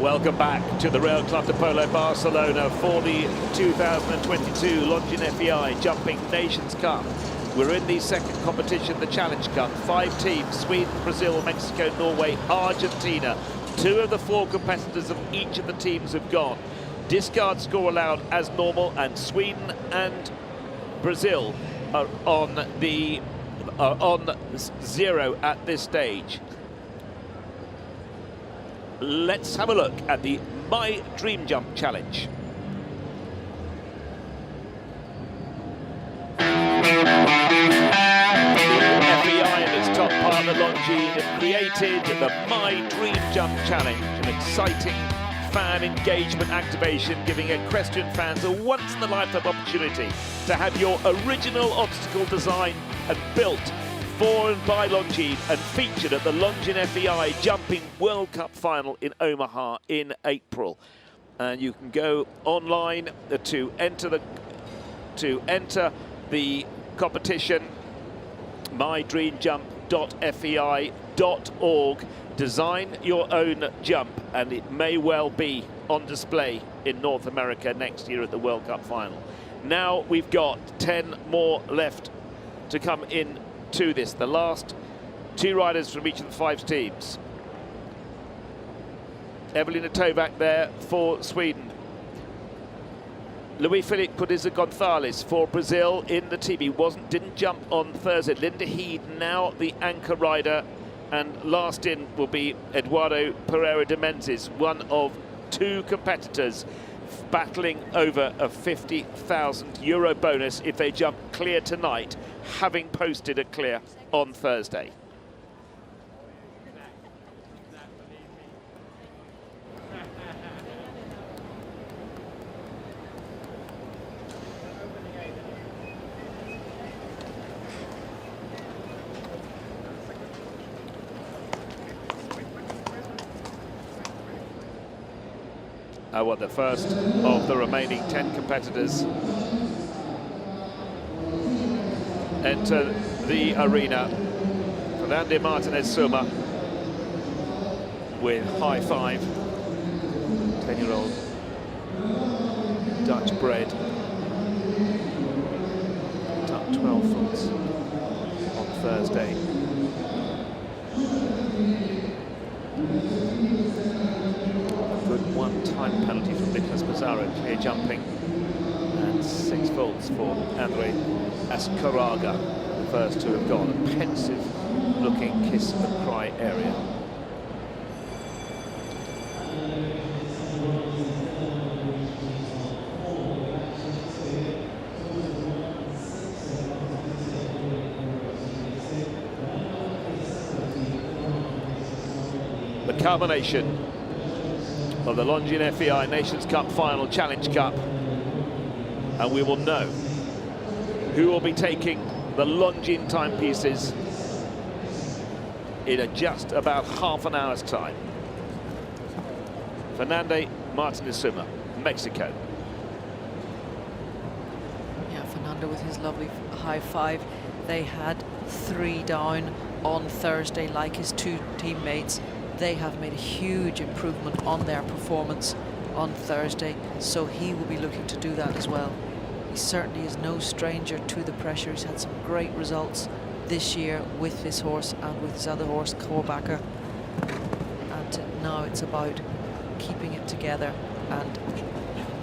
Welcome back to the Rail Club de Polo Barcelona for the 2022 Longines FEI Jumping Nations Cup. We're in the second competition, the Challenge Cup. 5 teams: Sweden, Brazil, Mexico, Norway, Argentina. 2 of the 4 competitors of each of the teams have gone. Discard score allowed as normal, and Sweden and Brazil are on 0 at this stage. Let's have a look at the My Dream Jump Challenge. FEI and its top partner Longines created the My Dream Jump Challenge, an exciting fan engagement activation giving equestrian fans a once-in-a-lifetime opportunity to have your original obstacle designed and built for and by Longines and featured at the Longines FEI Jumping World Cup Final in Omaha in April. And you can go online to enter the competition, mydreamjump.fei.org. Design your own jump, and it may well be on display in North America next year at the World Cup Final. Now we've got 10 more left to come in to this. The last 2 riders from each of the 5 teams. Evelina Tovek there for Sweden. Luis Felipe Pudiza Gonzalez for Brazil in the team. He didn't jump on Thursday. Linda Heed now the anchor rider, and last in will be Eduardo Pereira de Menezes, one of 2 competitors battling over a €50,000 bonus if they jump clear tonight, having posted a clear on Thursday. Well, the first of the remaining 10 competitors enter the arena. Fernando Martinez Suma with high 5, 10-year-old Dutch bred, tucked 12 foot on Thursday. Good 1-time penalty from Nicolas Pizarro, clear jumping, and 6 faults for Andre Ascaraga, the first to have gone. A pensive looking kiss of the cry area. The culmination of the Longines FEI Nations Cup Final Challenge Cup, and we will know who will be taking the Longines timepieces in just about half an hour's time. Fernando Martinez Suma, Mexico. Yeah, Fernando with his lovely high 5. They had 3 down on Thursday, like his 2 teammates. They have made a huge improvement on their performance on Thursday, so he will be looking to do that as well. He certainly is no stranger to the pressure. He's had some great results this year with this horse and with his other horse, Korbacher. And now it's about keeping it together and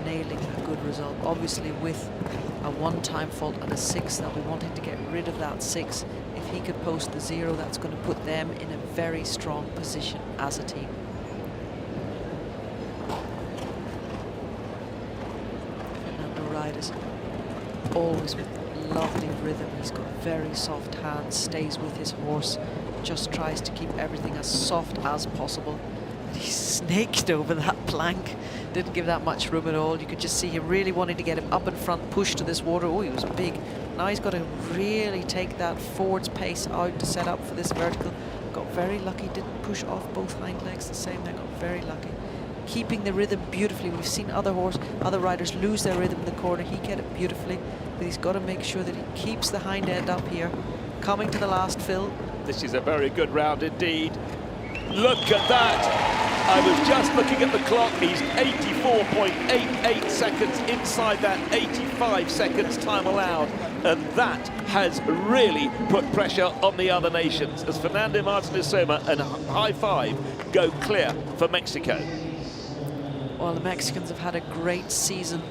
nailing a good result. Obviously with a 1-time fault and a 6, they'll be wanting to get rid of that 6. If he could post the 0, that's going to put them in a very strong position as a team. Fernando riders always with lovely rhythm. He's got very soft hands, stays with his horse, just tries to keep everything as soft as possible. And he snaked over that plank, didn't give that much room at all. You could just see him really wanting to get him up in front, push to this water. Oh, he was big. Now he's got to really take that forwards pace out to set up for this vertical. Got very lucky, didn't push off both hind legs the same. They got very lucky. Keeping the rhythm beautifully. We've seen other riders lose their rhythm in the corner. He get it beautifully, but he's got to make sure that he keeps the hind end up here. Coming to the last fill. This is a very good round indeed. Look at that. I was just looking at the clock. He's 84.88 seconds inside that 85 seconds time allowed. And that has really put pressure on the other nations as Fernando Martinez-Soma and High Five go clear for Mexico. Well, the Mexicans have had a great season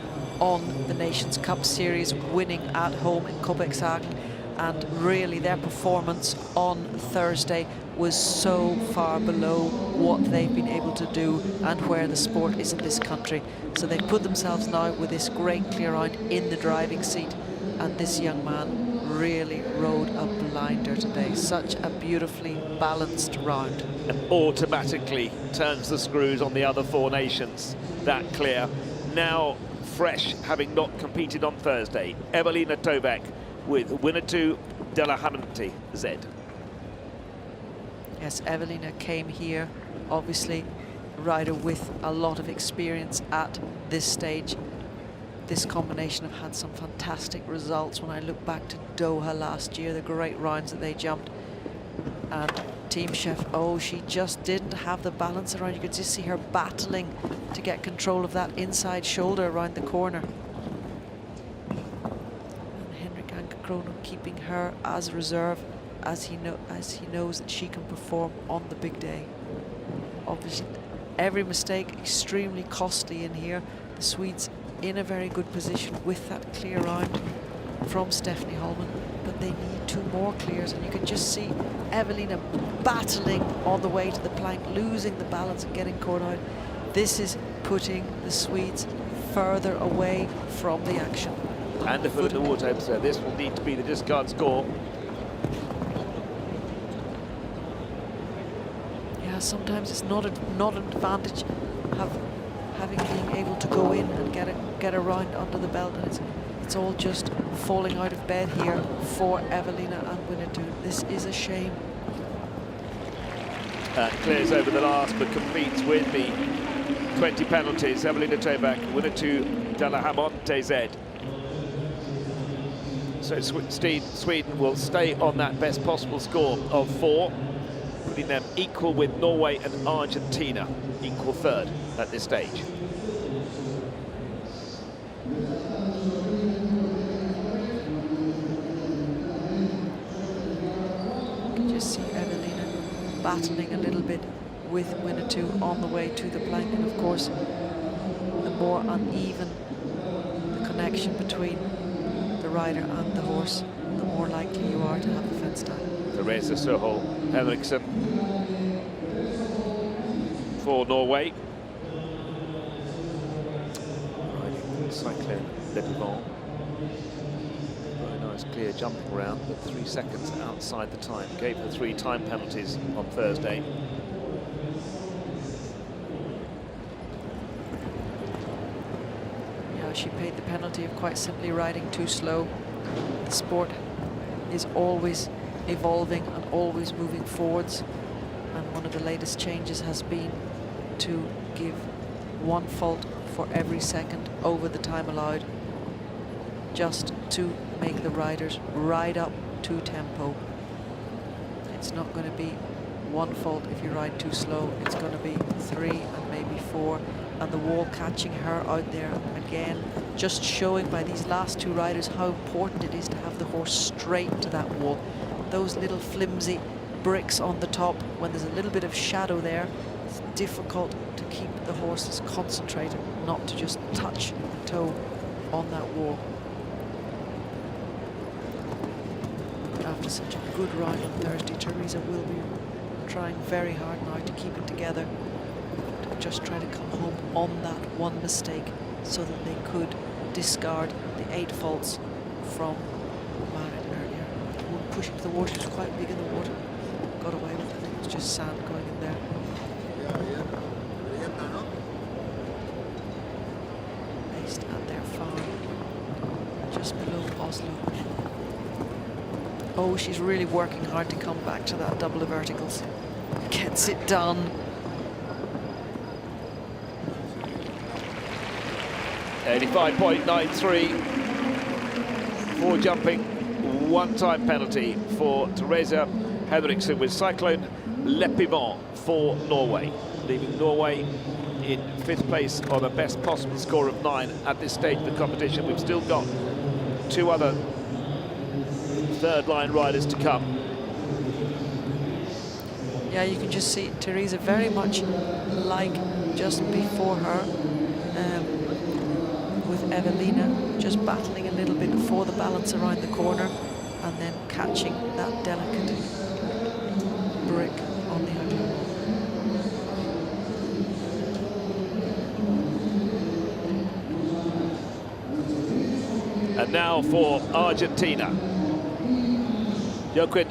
on the Nations Cup Series, winning at home in Copenhagen, and really their performance on Thursday was so far below what they've been able to do and where the sport is in this country. So they put themselves now with this great clear round in the driving seat, and this young man really rode a blinder today. Such a beautifully balanced round. And automatically turns the screws on the other four nations. That clear. Now fresh, having not competed on Thursday, Evelina Tovek with Winnetou de la Hamante Z. Yes, Evelina came here, obviously a rider with a lot of experience at this stage. This combination have had some fantastic results. When I look back to Doha last year, the great rounds that they jumped. And Team Chef, oh, she just didn't have the balance around. You could just see her battling to get control of that inside shoulder around the corner. And Henrik Ankerkroner keeping her as a reserve, as he knows that she can perform on the big day. Obviously, every mistake extremely costly in here. The Swedes in a very good position with that clear round from Stephanie Holman, but they need two more clears, and you can just see Evelina battling on the way to the plank, losing the balance and getting caught out. This is putting the Swedes further away from the action. And the foot in the water, so this will need to be the discard score. Yeah, sometimes it's not an advantage having being able to go in and get a round under the belt, and it's all just falling out of bed here for Evelina and Winnetou. This is a shame. Clears over the last, but completes with the 20 penalties. Evelina Tovek, Winnetou de la Hamante Z. So Sweden will stay on that best possible score of 4, putting them equal with Norway and Argentina, equal third at this stage. You can just see Evelina battling a little bit with Winnetou on the way to the plank, and of course the more uneven the connection between the rider and the horse, the more likely you are to have a fence time. Therese Søholt Henriksen for Norway. Riding Cyclone Le Pivot. Very nice clear jumping around, but 3 seconds outside the time. Gave her 3 time penalties on Thursday. Yeah, she paid the penalty of quite simply riding too slow. The sport is always evolving and always moving forwards, and one of the latest changes has been to give 1 fault for every second over the time allowed, just to make the riders ride up to tempo. It's not going to be 1 fault if you ride too slow. It's going to be 3 and maybe 4, and the wall catching her out there again, just showing by these last 2 riders how important it is to have the horse straight to that wall. Those little flimsy bricks on the top, when there's a little bit of shadow there, it's difficult to keep the horses concentrated, not to just touch the toe on that wall. After such a good ride on Thursday, Teresa will be trying very hard now to keep it together, to just try to come home on that 1 mistake, so that they could discard the 8 faults from Marit earlier. One push into the water, was quite big in the water, got away with it. I think it was just sand going in there. Based at their farm, just below Oslo. Oh, she's really working hard to come back to that double of verticals. Gets it done. .93 for jumping, 1 time penalty for Therese Henriksen with Cyclone Le Pivot for Norway. leaving Norway in 5th place on a best possible score of 9 at this stage of the competition. We've still got 2 other third-line riders to come. Yeah, you can just see Teresa very much like just before her, with Evelina just battling a little bit for the balance around the corner and then catching that delicate brick on the outer. And now for Argentina. Joaquin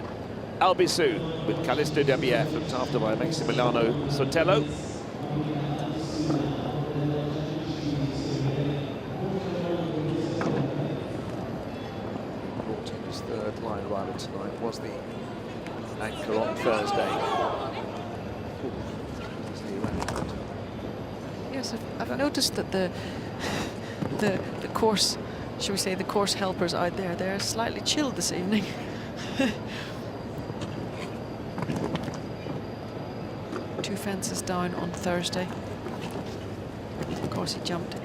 Albizu with Callisto Debieff, looked after by Maximiliano Sotelo. Brought in his third line rider tonight, was the anchor on Thursday. Yes, I've noticed that the course, shall we say, the course helpers out there, they're slightly chilled this evening. Two fences down on Thursday. Of course, he jumped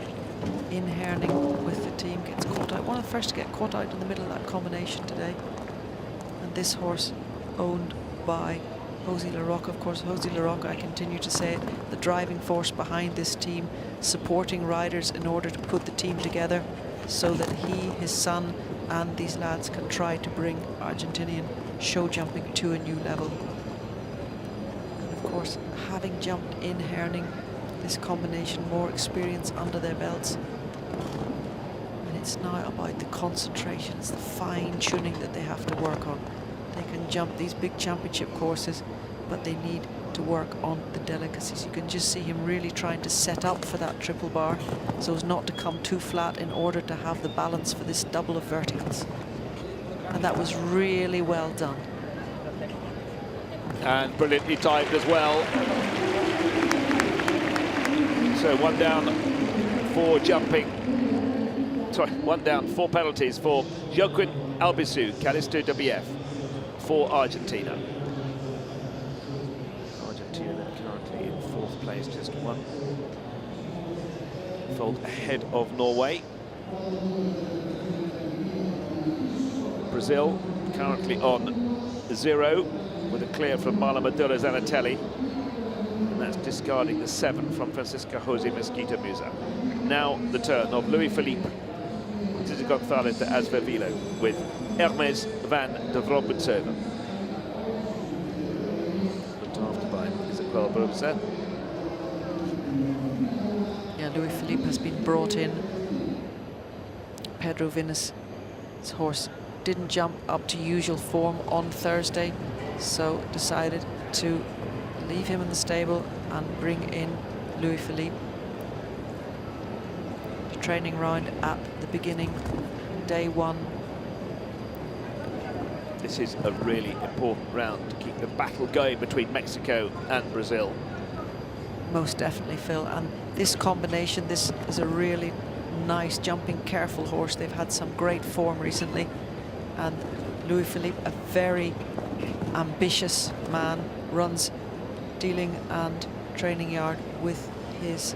in Herning with the team, gets caught out. One of the first to get caught out in the middle of that combination today. And this horse owned by Jose Larocca. Of course, Jose Larocca, I continue to say it, the driving force behind this team, supporting riders in order to put the team together so that he, his son, and these lads can try to bring Argentinian show jumping to a new level. And of course, having jumped in Herning, this combination, more experience under their belts. And it's now about the concentration, it's the fine-tuning that they have to work on. They can jump these big championship courses, but they need to work on the delicacies. You can just see him really trying to set up for that triple bar so as not to come too flat in order to have the balance for this double of verticals. And that was really well done. And brilliantly timed as well. So 1 down for jumping. Sorry, 1 down, 4 penalties for Joaquin Albizu, Callisto Debieff for Argentina. Argentina currently in 4th place, just 1 fold ahead of Norway. Brazil currently on 0 with a clear from Marlon Maduro Zanatelli. And that's discarding the 7 from Francisca Jose Mesquita Musa. Now the turn of Luis Felipe Gonzalez de Azvervilo with Hermes van der Vrobenshoven. Looked after by Isabel Brumser. Yeah, Luis Felipe has been brought in. Pedro Vinas' horse didn't jump up to usual form on Thursday, so decided to leave him in the stable and bring in Luis Felipe. The training round at the beginning, day 1. This is a really important round to keep the battle going between Mexico and Brazil. Most definitely, Phil. And this combination, this is a really nice jumping, careful horse. They've had some great form recently. And Luis Felipe, a very ambitious man, runs dealing and training yard with his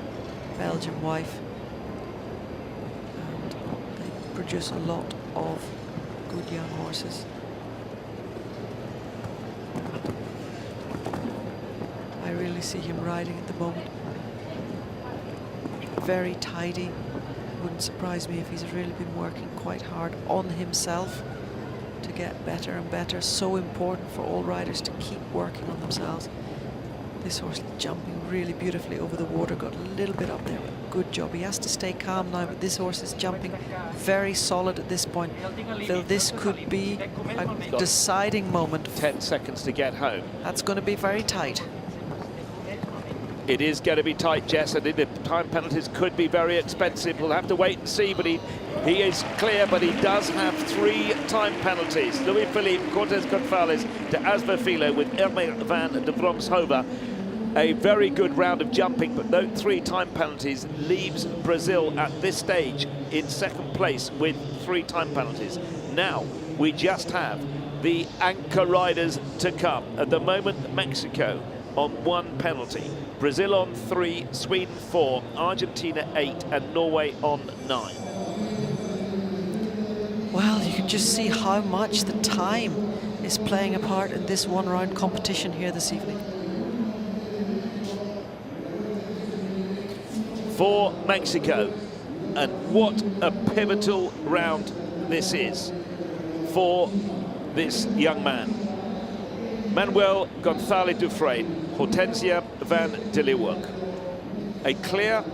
Belgian wife. And they produce a lot of good young horses. I really see him riding at the moment. Very tidy. Wouldn't surprise me if he's really been working quite hard on himself to get better and better. So important for all riders to keep working on themselves. This horse jumping really beautifully over the water, got a little bit up there, but good job. He has to stay calm now, but this horse is jumping very solid at this point. Phil, this could be a deciding moment. 10 seconds to get home. That's going to be very tight. It is going to be tight, Jess, and the time penalties could be very expensive. We'll have to wait and see, but he is clear, but he does have 3 time penalties. Luis Felipe, Cortez Gonzalez de Azvervilo with Hermes van der Vrobenshoven. A very good round of jumping, but those 3 time penalties leaves Brazil at this stage in 2nd place with 3 time penalties. Now we just have the anchor riders to come. At the moment, Mexico on 1 penalty. Brazil on 3, Sweden 4, Argentina 8, and Norway on 9. Well, you can just see how much the time is playing a part in this one-round competition here this evening. For Mexico, and what a pivotal round this is for this young man. Manuel González Dufresne, Hortensia van der Leeuwenhoek. A clear,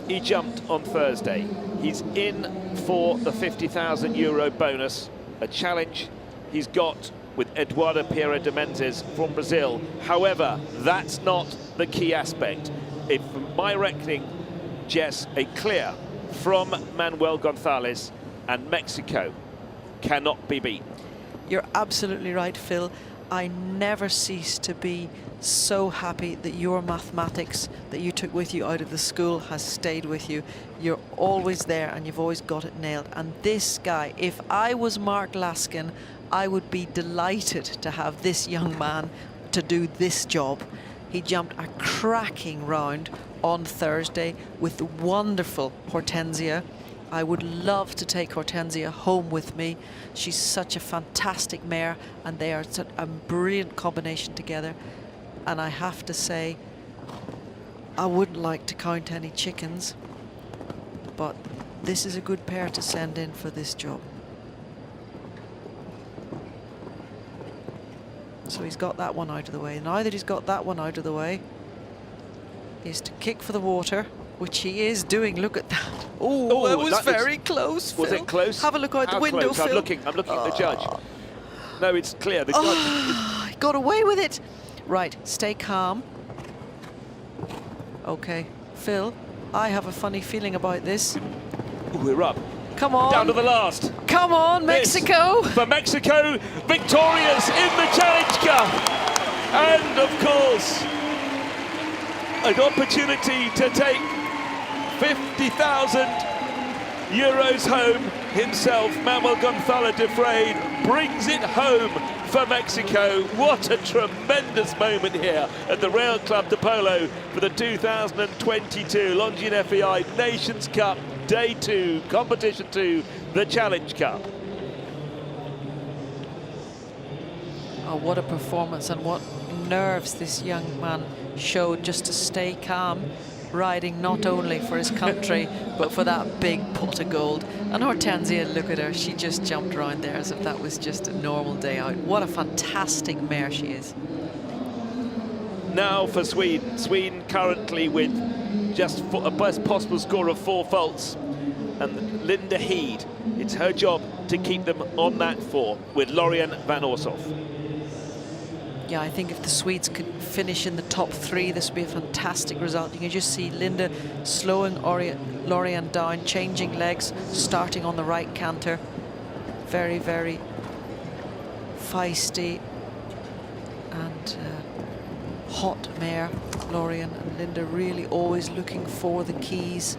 he jumped on Thursday. He's in for the €50,000 bonus, a challenge he's got with Eduardo Pereira de Menezes from Brazil. However, that's not the key aspect. If, from my reckoning, Jess, a clear from Manuel González, and Mexico cannot be beaten. You're absolutely right, Phil. I never cease to be so happy that your mathematics that you took with you out of the school has stayed with you. You're always there and you've always got it nailed. And this guy, if I was Mark Laskin, I would be delighted to have this young man to do this job. He jumped a cracking round on Thursday with the wonderful Hortensia. I would love to take Hortensia home with me. She's such a fantastic mare and they are such a brilliant combination together. And I have to say, I wouldn't like to count any chickens, but this is a good pair to send in for this job. So he's got that one out of the way. Now that he's got that one out of the way, is to kick for the water, which he is doing. Look at that. Oh, that was very close, Phil. Was it close? Have a look out the window, close? Phil. I'm looking at the judge. No, it's clear. The judge He got away with it. Right, stay calm. Okay, Phil, I have a funny feeling about this. Ooh, we're up. Come on. Down to the last. Come on, Mexico. For Mexico, victorious in the Challenge Cup. And, of course, an opportunity to take €50,000 home himself. Manuel González Dufresne brings it home for Mexico. What a tremendous moment here at the Rail Club de Polo for the 2022 Longines FEI Nations Cup Day 2, Competition 2, the Challenge Cup. Oh, what a performance and what nerves this young man showed just to stay calm, riding not only for his country but for that big pot of gold. And Hortensia, look at her, she just jumped around there as if that was just a normal day out. What a fantastic mare she is. Now for Sweden. Sweden currently with just a best possible score of 4 faults. And Linda Heed, it's her job to keep them on that 4 with Lorien van Oorschot. Yeah, I think if the Swedes could finish in the top 3, this would be a fantastic result. You can just see Linda slowing Lorien down, changing legs, starting on the right canter. Very, very feisty and hot mare, Lorien, and Linda really always looking for the keys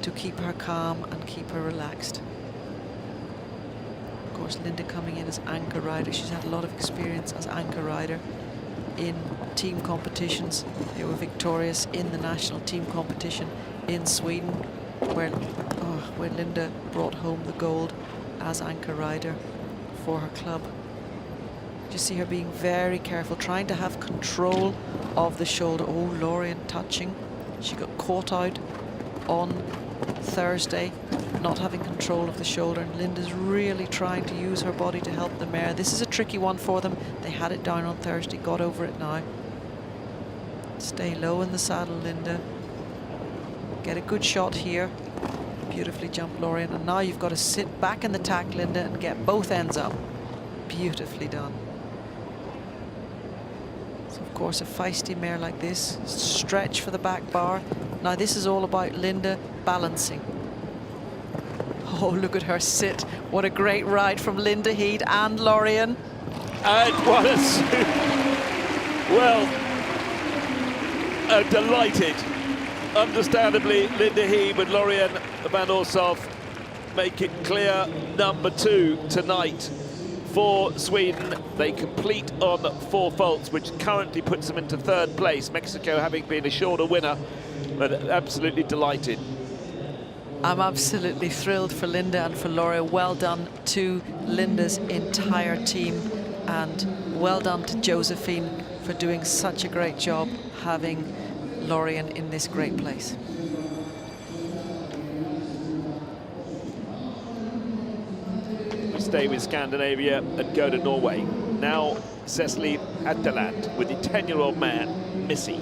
to keep her calm and keep her relaxed. Of course, Linda coming in as anchor rider. She's had a lot of experience as anchor rider in team competitions. They were victorious in the national team competition in Sweden, where Linda brought home the gold as anchor rider for her club. Just see her being very careful, trying to have control of the shoulder. Oh, Lorien touching. She got caught out on Thursday, not having control of the shoulder, and Linda's really trying to use her body to help the mare. This is a tricky one for them. They had it down on Thursday, got over it now. Stay low in the saddle, Linda. Get a good shot here. Beautifully jumped, Lorien. And now you've got to sit back in the tack, Linda, and get both ends up. Beautifully done. So, of course, a feisty mare like this, stretch for the back bar. Now this is all about Linda balancing. Oh, look at her sit. What a great ride from Linda Heed and Lorien. And what a well, delighted, understandably, Linda Heed and Lorien van Oorschot make it clear number 2 tonight for Sweden. They complete on 4 faults, which currently puts them into 3rd place. Mexico having been assured a winner, but absolutely delighted. I'm absolutely thrilled for Linda and for Laura. Well done to Linda's entire team, and well done to Josephine for doing such a great job having Lorien in this great place. We stay with Scandinavia and go to Norway. Now Cecily Atteland with the 10-year-old man, Missy.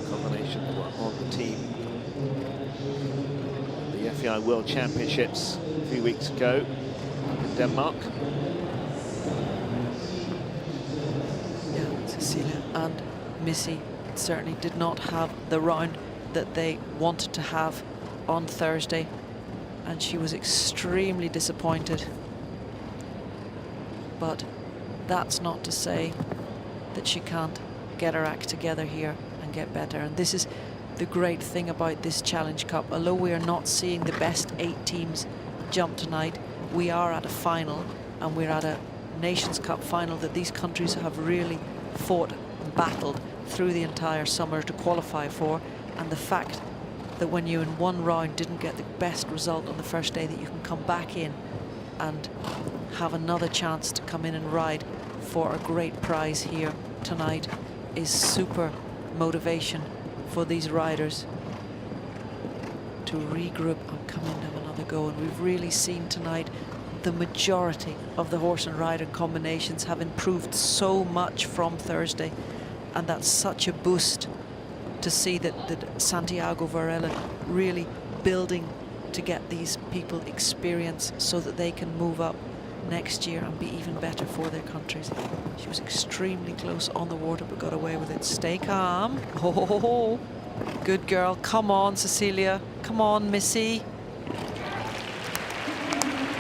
Combination on the team. The FEI World Championships a few weeks ago in Denmark. Yeah, Cecilia and Missy certainly did not have the round that they wanted to have on Thursday, and she was extremely disappointed. But that's not to say that she can't get her act together here and get better. And this is the great thing about this Challenge Cup. Although we are not seeing the best 8 teams jump tonight, we are at a final, and we're at a Nations Cup final that these countries have really fought and battled through the entire summer to qualify for. And the fact that when you in one round didn't get the best result on the first day, that you can come back in and have another chance to come in and ride for a great prize here tonight is super motivation for these riders to regroup and come in and have another go. And we've really seen tonight the majority of the horse and rider combinations have improved so much from Thursday, and that's such a boost to see that Santiago Varela really building to get these people experience so that they can move up next year and be even better for their countries. She was extremely close on the water but got away with it. Stay calm. Oh, good girl. Come on, Cecilia. Come on, Missy.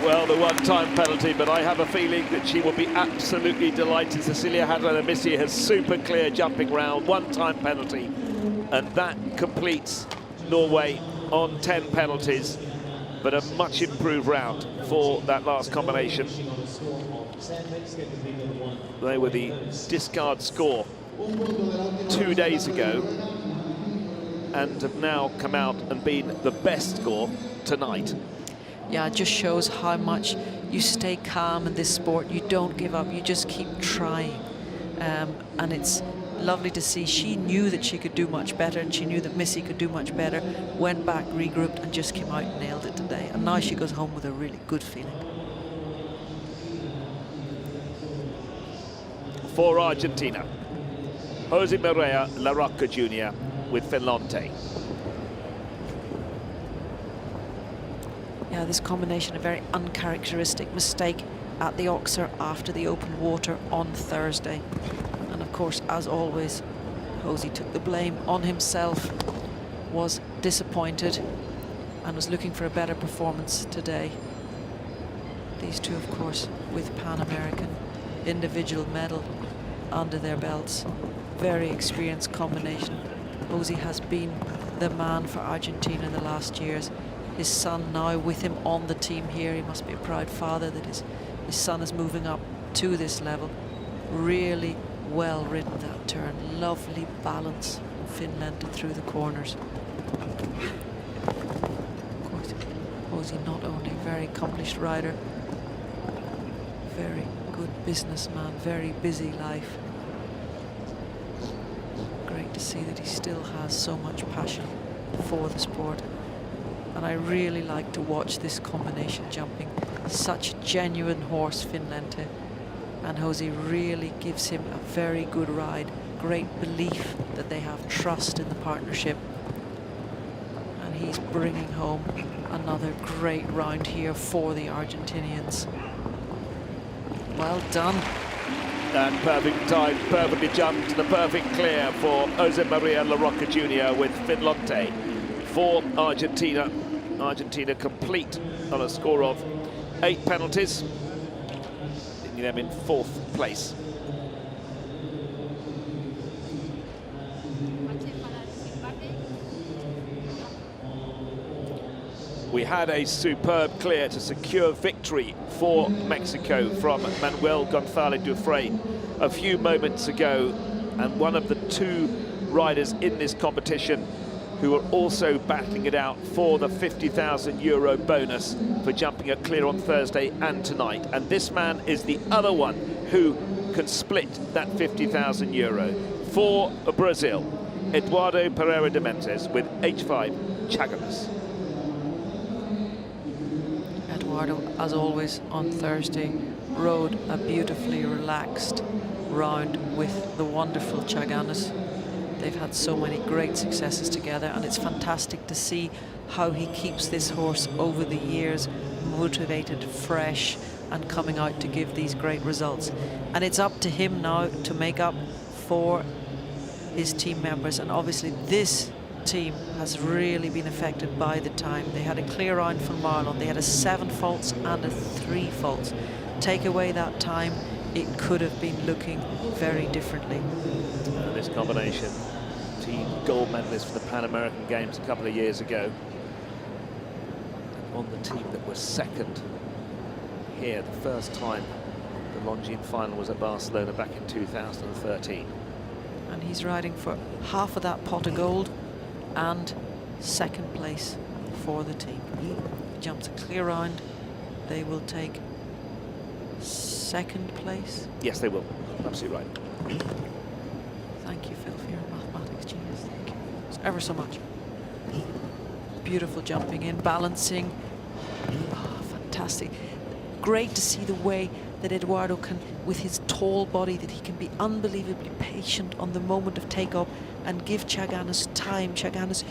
Well, the one-time penalty, but I have a feeling that she will be absolutely delighted. Cecilia Missy has super clear jumping round, one-time penalty, and that completes Norway on 10 penalties, but a much improved round for that last combination. They were the discard score 2 days ago and have now come out and been the best score tonight. Yeah, it just shows how much you stay calm in this sport. You don't give up, you just keep trying. And it's lovely to see. She knew that she could do much better, and she knew that Missy could do much better, went back, regrouped, and just came out and nailed it today. And now she goes home with a really good feeling. For Argentina, Jose Maria Larocca Jr. with Finlante. Yeah, this combination, a very uncharacteristic mistake at the Oxer after the open water on Thursday. And of course, as always, Jose took the blame on himself, was disappointed, and was looking for a better performance today. These two, of course, with Pan American individual medal under their belts. Very experienced combination. Jose has been the man for Argentina in the last years. His son now with him on the team here. He must be a proud father that his son is moving up to this level. Really well ridden that turn. Lovely balance. Finlante through the corners. Of course, Jose not only a very accomplished rider, very good businessman, very busy life. Great to see that he still has so much passion for the sport. And I really like to watch this combination jumping. Such a genuine horse, Finlante. And Jose really gives him a very good ride. Great belief that they have trust in the partnership. And he's bringing home another great round here for the Argentinians. Well done. And perfect time, perfectly jumped, and a perfect clear for Jose Maria Larocca Jr. with Finlante. For Argentina. Argentina complete on a score of 8 penalties, leaving them in 4th place. We had a superb clear to secure victory for Mexico from Manuel González Dufresne a few moments ago, and one of the two riders in this competition who are also battling it out for the €50,000 bonus for jumping a clear on Thursday and tonight. And this man is the other one who can split that €50,000 for Brazil. Eduardo Pereira de Menezes with H5 Chaganes. Eduardo, as always on Thursday, rode a beautifully relaxed round with the wonderful Chaganes. They've had so many great successes together, and it's fantastic to see how he keeps this horse over the years motivated, fresh, and coming out to give these great results. And it's up to him now to make up for his team members, and obviously this team has really been affected by the time. They had a clear round from Marlon. They had a 7 faults and a 3 faults. Take away that time, it could have been looking very differently. This combination, team gold medalist for the Pan American Games a couple of years ago, on the team that was second here the first time the Longines final was at Barcelona back in 2013. And he's riding for half of that pot of gold and second place for the team. He jumps a clear round. They will take second place. Yes, they will. Absolutely right. Thank you, Phil, for your mathematics genius. Thank you ever so much. Beautiful jumping in, balancing. Oh, fantastic. Great to see the way that Eduardo can, with his tall body, that he can be unbelievably patient on the moment of takeoff and give Chaganes time. Chaganes,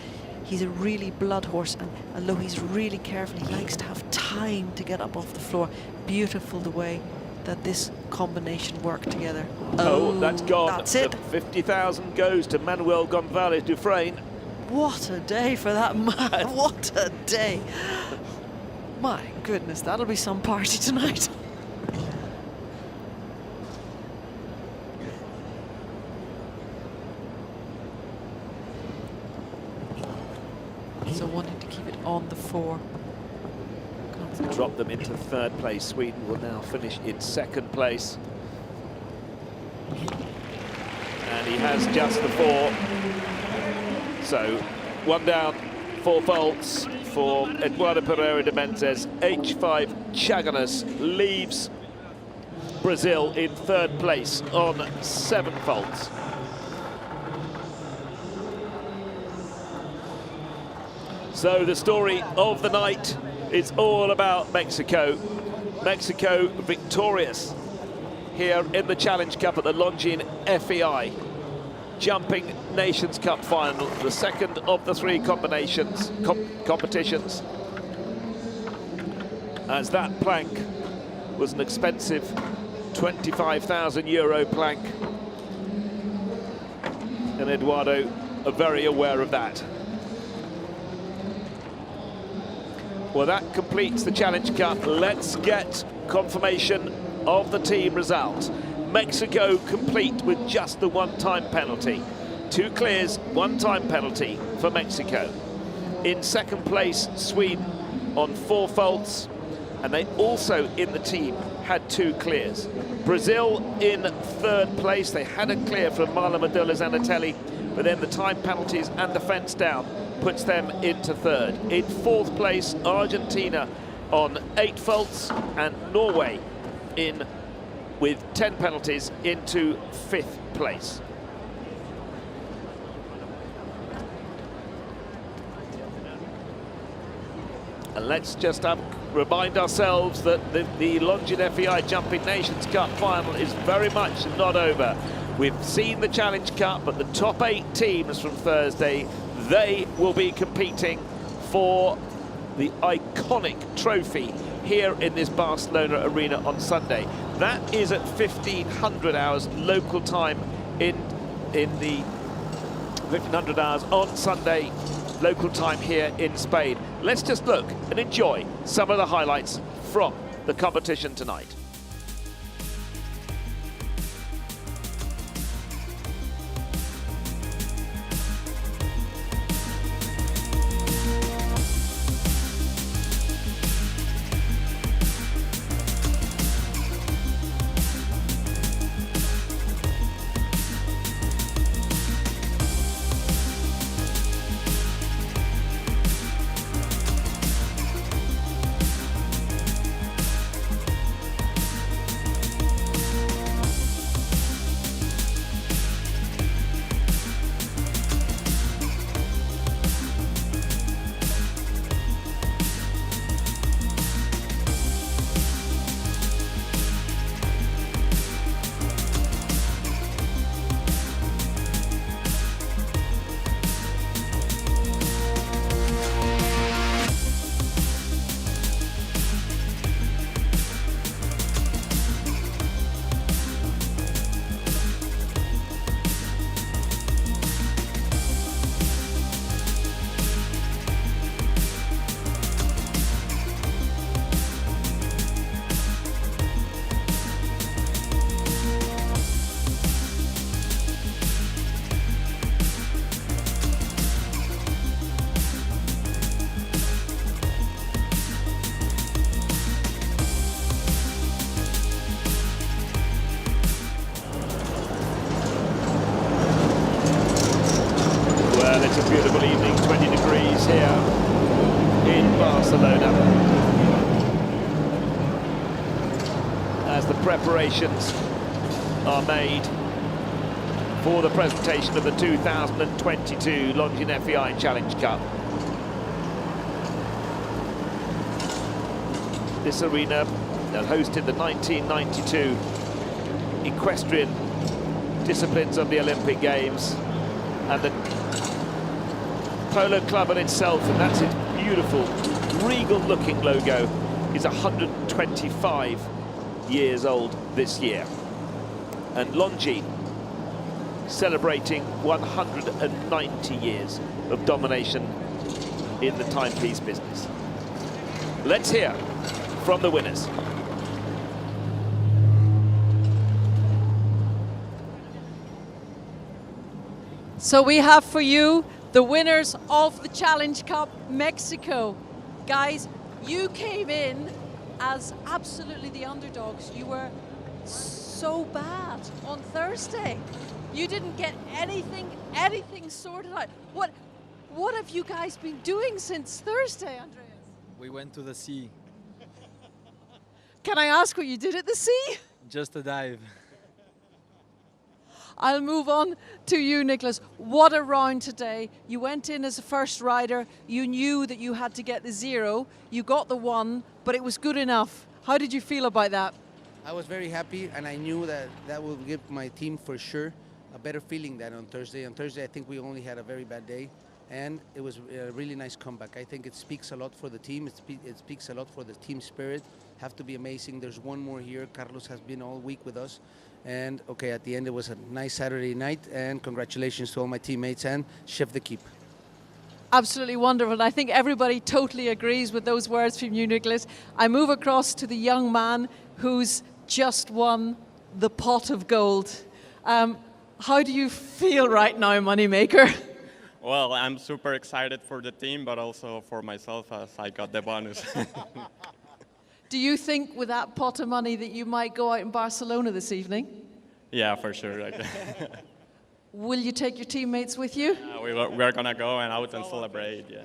he's a really blood horse, and although he's really careful, he likes to have time to get up off the floor. Beautiful the way that this combination worked together. Oh, that's gone. That's it. The 50,000 goes to Manuel González Dufresne. What a day for that man. What a day. My goodness, that'll be some party tonight. So wanting to keep it on the 4. Drop them into third place. Sweden will now finish in second place. And he has just the 4. So 1 down, 4 faults for Eduardo Pereira de Menezes. H5 Chaganes leaves Brazil in third place on 7 faults. So the story of the night is all about Mexico. Mexico victorious here in the Challenge Cup at the Longines FEI Jumping Nations Cup final, the second of the 3 competitions. As that plank was an expensive €25,000 plank, and Eduardo are very aware of that. Well, that completes the Challenge Cup. Let's get confirmation of the team result. Mexico complete with just the 1-time penalty. 2 clears, 1-time penalty for Mexico. In second place, Sweden on 4 faults, and they also in the team had 2 clears. Brazil in third place. They had a clear from Marlon Zanatelli, but then the time penalties and the fence down puts them into third. In fourth place, Argentina on 8 faults, and Norway in with 10 penalties into 5th place. And let's just remind ourselves that the Longines FEI Jumping Nations Cup final is very much not over. We've seen the Challenge Cup, but the top 8 teams from Thursday, they will be competing for the iconic trophy here in this Barcelona arena on Sunday. That is at 1500 hours local time in the 1500 hours on Sunday local time here in Spain. Let's just look and enjoy some of the highlights from the competition tonight. It's a beautiful evening, 20 degrees here in Barcelona. As the preparations are made for the presentation of the 2022 Longines FEI Challenge Cup. This arena that hosted the 1992 equestrian disciplines of the Olympic Games, and the polo club in itself, and that's its beautiful, regal-looking logo, is 125 years old this year. And Longines celebrating 190 years of domination in the timepiece business. Let's hear from the winners. So we have for you the winners of the Challenge Cup, Mexico. Guys, you came in as absolutely the underdogs. You were so bad on Thursday. You didn't get anything sorted out. What have you guys been doing since Thursday, Andreas? We went to the sea. Can I ask what you did at the sea? Just a dive. I'll move on to you, Nicholas. What a round today. You went in as a first rider. You knew that you had to get the 0. You got the 1, but it was good enough. How did you feel about that? I was very happy, and I knew that that would give my team for sure a better feeling than on Thursday. On Thursday, I think we only had a very bad day, and it was a really nice comeback. I think it speaks a lot for the team. It speaks a lot for the team spirit. Have to be amazing. There's one more here. Carlos has been all week with us. And okay, at the end, it was a nice Saturday night, and congratulations to all my teammates and Chef de Keep. Absolutely wonderful. I think everybody totally agrees with those words from you, Nicholas. I move across to the young man who's just won the pot of gold. How do you feel right now, Moneymaker? Well, I'm super excited for the team, but also for myself as I got the bonus. Do you think with that pot of money that you might go out in Barcelona this evening? Yeah, for sure. Will you take your teammates with you? We're going to go and out and celebrate, yeah.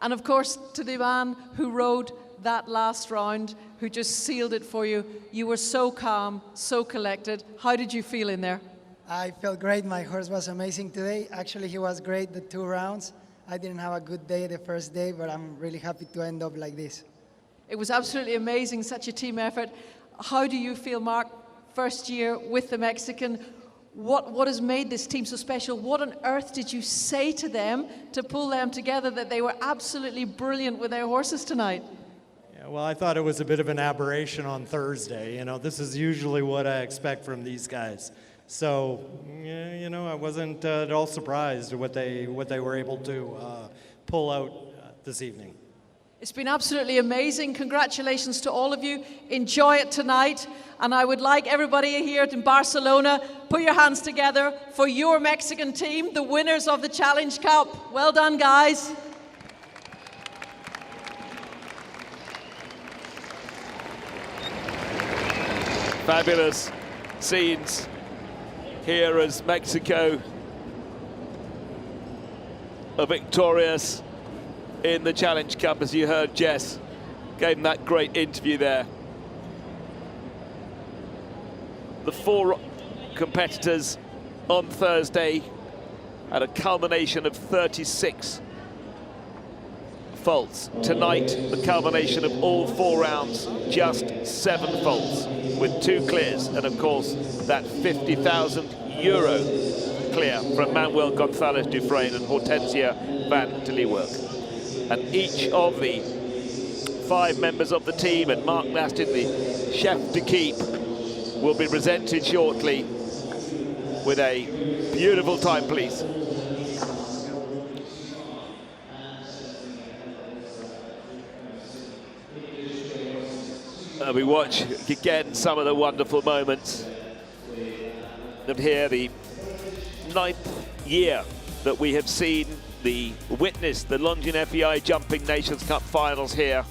And of course, to the man who rode that last round, who just sealed it for you, you were so calm, so collected. How did you feel in there? I felt great. My horse was amazing today. Actually, he was great the 2 rounds. I didn't have a good day the first day, but I'm really happy to end up like this. It was absolutely amazing, such a team effort. How do you feel, Mark, first year with the Mexican? What has made this team so special? What on earth did you say to them to pull them together that they were absolutely brilliant with their horses tonight? Yeah, well, I thought it was a bit of an aberration on Thursday. You know, this is usually what I expect from these guys. So, yeah, you know, I wasn't at all surprised at what they were able to pull out this evening. It's been absolutely amazing. Congratulations to all of you. Enjoy it tonight. And I would like everybody here in Barcelona, put your hands together for your Mexican team, the winners of the Challenge Cup. Well done, guys. Fabulous scenes here as Mexico are victorious in the Challenge Cup, as you heard Jess gave him that great interview there. The 4 competitors on Thursday had a culmination of 36 faults. Tonight, the culmination of all 4 rounds, just 7 faults with 2 clears, and of course that €50,000 clear from Manuel Gonzalez Dufresne and Hortensia van der Leeuwerk. And each of the 5 members of the team and Mark Lastin, the chef de keep, will be presented shortly with a beautiful timepiece. We watch again some of the wonderful moments. And here, the 9th year that we have seen witnessed the Longines FEI Jumping Nations Cup finals here.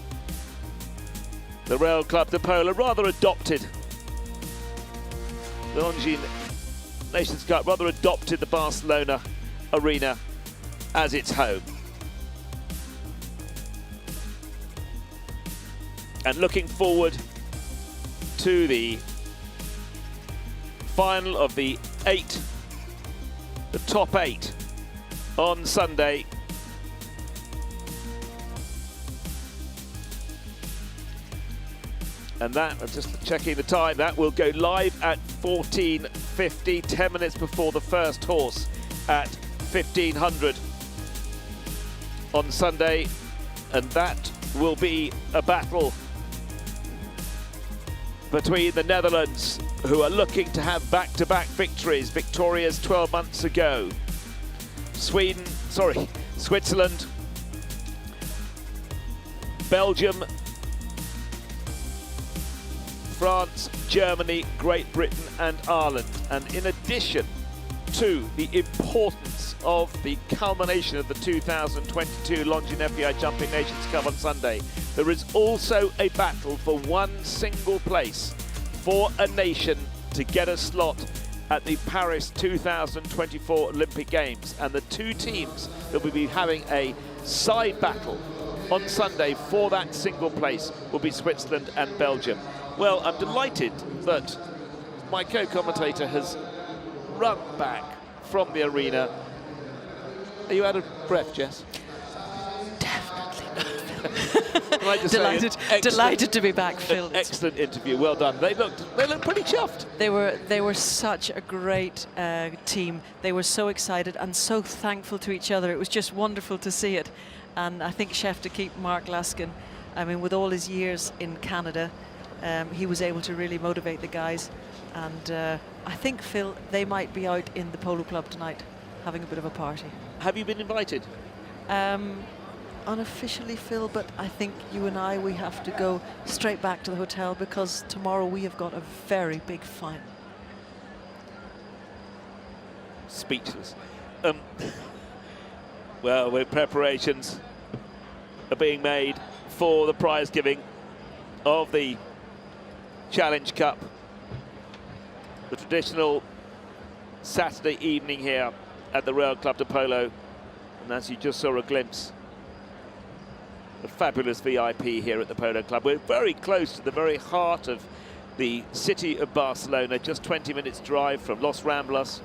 The Rail Club de Polo rather adopted the Longines Nations Cup, rather adopted the Barcelona arena as its home. And looking forward to the final of the top 8 on Sunday. And that, I'm just checking the time, that will go live at 14:50, 10 minutes before the first horse at 1500 on Sunday. And that will be a battle between the Netherlands, who are looking to have back-to-back victories, victorious 12 months ago. Switzerland, Belgium, France, Germany, Great Britain and Ireland. And in addition to the importance of the culmination of the 2022 Longines FEI Jumping Nations Cup on Sunday, there is also a battle for one single place for a nation to get a slot at the Paris 2024 Olympic Games. And the two teams that will be having a side battle on Sunday for that single place will be Switzerland and Belgium. Well, I'm delighted that my co-commentator has run back from the arena. Are you out of breath, Jess? Delighted, delighted to be back, Phil. Excellent interview, well done. They looked pretty chuffed. They were such a great team. They were so excited and so thankful to each other. It was just wonderful to see it. And I think chef d'équipe Mark Laskin, I mean, with all his years in Canada, he was able to really motivate the guys. And I think, Phil, they might be out in the polo club tonight having a bit of a party. Have you been invited? Unofficially, Phil, but I think you and I, we have to go straight back to the hotel because tomorrow we have got a very big final. Speechless. Well, with preparations are being made for the prize giving of the Challenge Cup, the traditional Saturday evening here at the Royal Club de Polo. And as you just saw a glimpse, a fabulous VIP here at the Polo Club. We're very close to the very heart of the city of Barcelona, just 20 minutes drive from Los Ramblas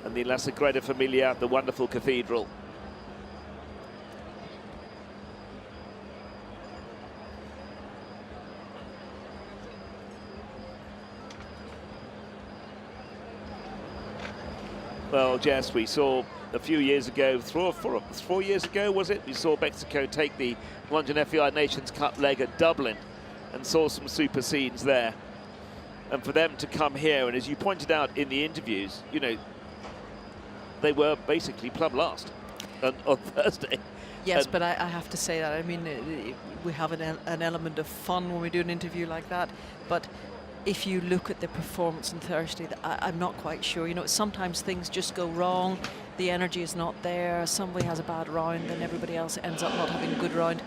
and the La Sagrada Familia, the wonderful cathedral. Well, Jess, we saw a few years ago, 4 years ago, was it? We saw Mexico take the Longines FEI Nations Cup leg at Dublin and saw some super scenes there. And for them to come here, and as you pointed out in the interviews, you know, they were basically plumb last on Thursday. Yes, but I have to say that. I mean, we have an element of fun when we do an interview like that. But if you look at the performance on Thursday, I'm not quite sure. You know, sometimes things just go wrong. The energy is not there. Somebody has a bad round, and everybody else ends up not having a good round.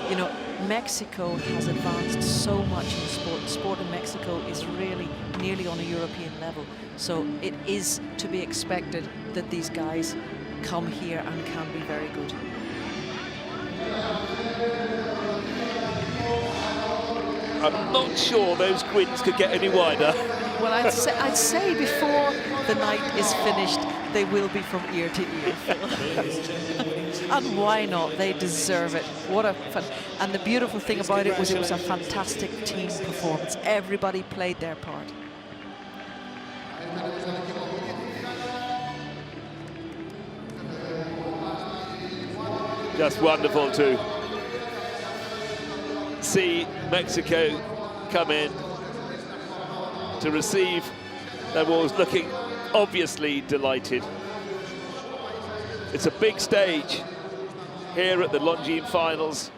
You know, Mexico has advanced so much in sport. Sport in Mexico is really nearly on a European level. So it is to be expected that these guys come here and can be very good. I'm not sure those grins could get any wider. Well, I'd say before the night is finished, they will be from ear to ear, Phil. And why not? They deserve it. What a fun. And the beautiful thing about it was a fantastic team performance. Everybody played their part. Just wonderful to see Mexico come in to receive. They were looking obviously delighted. It's a big stage here at the Longines finals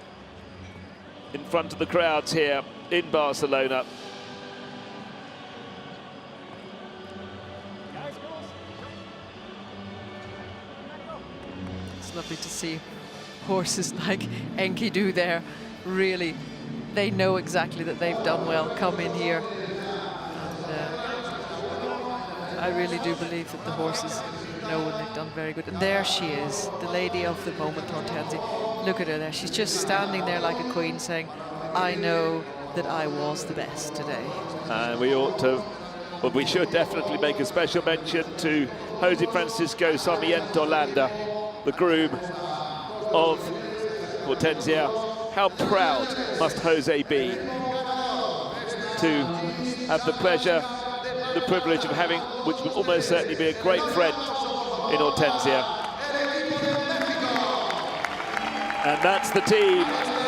in front of the crowds here in Barcelona. It's lovely to see horses like Enkidu there. Really, they know exactly that they've done well, come in here. And I really do believe that the horses know when they've done very good. And there she is, the lady of the moment, Hortensia. Look at her there. She's just standing there like a queen saying, I know that I was the best today. And we ought to, but we should definitely make a special mention to Jose Francisco Sarmiento Landa, the groom of Hortensia. How proud must Jose be to have the pleasure, the privilege of having, which will almost certainly be a great friend in Hortensia. And that's the team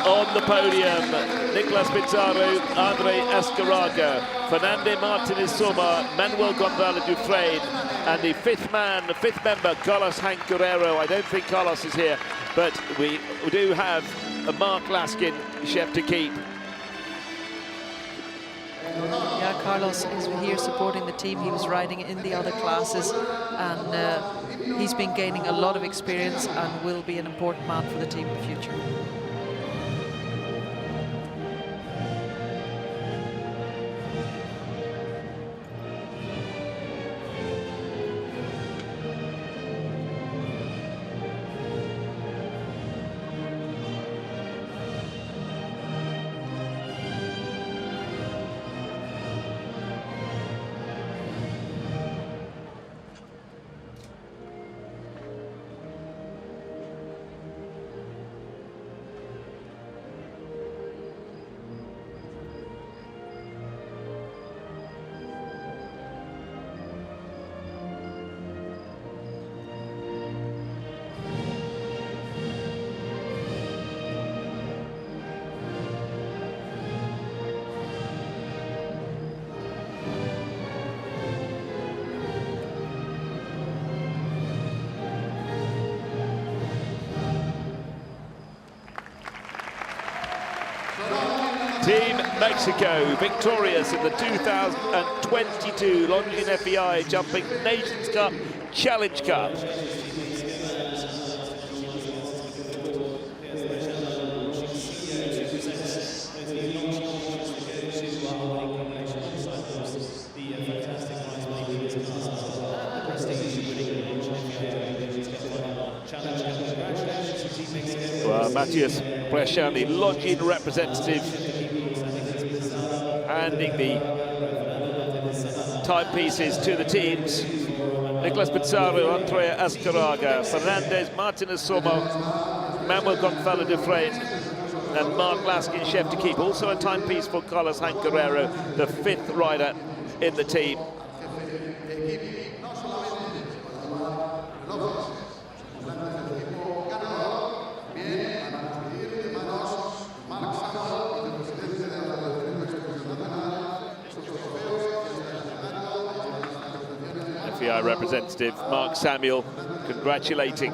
on the podium. Nicolas Pizarro, Andre Escaraga, Fernando Martinez Soma, Manuel González Dufresne, and the fifth member, Carlos Hank Guerrero. I don't think Carlos is here, but we do have a Mark Laskin, chef to keep. Yeah, Carlos is here supporting the team. He was riding in the other classes, and he's been gaining a lot of experience and will be an important man for the team in the future. Team Mexico victorious in the 2022 Longines FEI Jumping Nations Cup Challenge Cup. Well, Matthias Bresciani, Longines representative, handing the timepieces to the teams. Nicolas Pizarro, Andrea Escaraga, Fernandez, Martinez Somo, Manuel González Dufresne, and Mark Laskin, chef to keep. Also a timepiece for Carlos Hank Guerrero, the fifth rider in the team. FEI representative Mark Samuel congratulating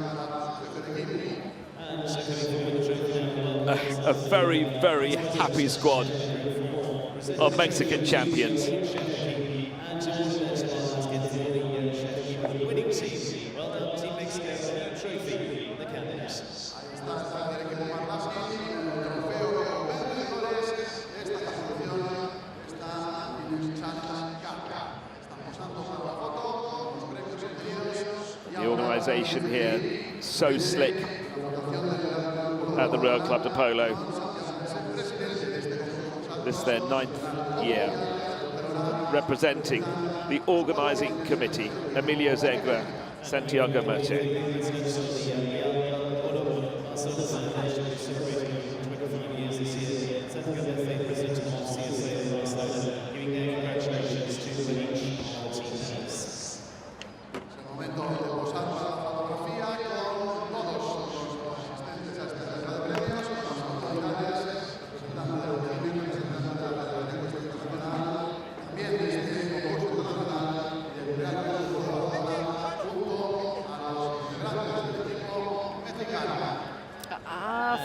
a very, very happy squad of Mexican champions. Winning team, well done, Team Mexico, trophy, the candidates. The organisation here, so slick at the Royal Club de Polo. This is their 9th year representing the organising committee, Emilio Zegra, Santiago Murche.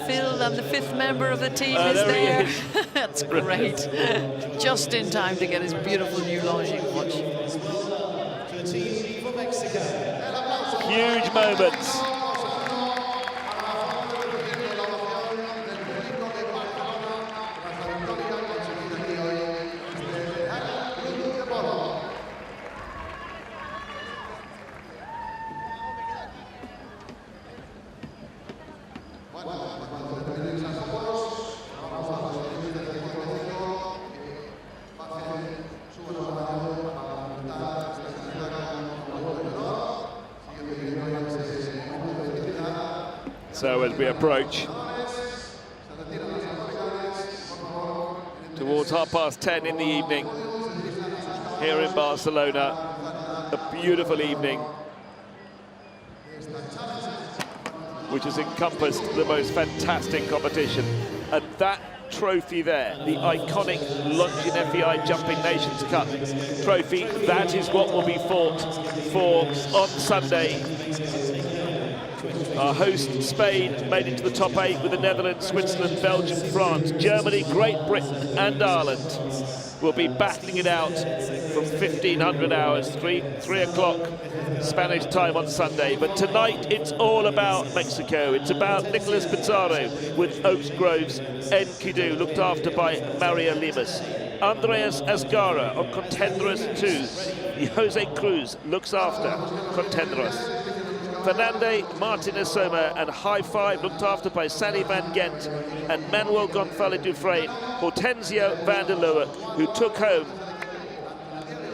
Phil, and the fifth member of the team is there. That's great. Just in time to get his beautiful new Longines watch. Huge moments. So as we approach towards 10:30 in the evening here in Barcelona, a beautiful evening which has encompassed the most fantastic competition. And that trophy there, the iconic Longines FEI Jumping Nations Cup trophy, that is what will be fought for on Sunday. Our host, Spain, made it to the top 8 with the Netherlands, Switzerland, Belgium, France, Germany, Great Britain and Ireland will be battling it out from 1500 hours, 3 o'clock Spanish time on Sunday. But tonight it's all about Mexico. It's about Nicolas Pizarro with Oaks Groves Enkidu, looked after by Maria Limas. Andreas Ascara on Contenders 2. Jose Cruz looks after Contenders. Fernande Martinez Soma and High Five looked after by Sally Van Gent and Manuel González Dufresne. Hortensio van der Leeuwen, who took home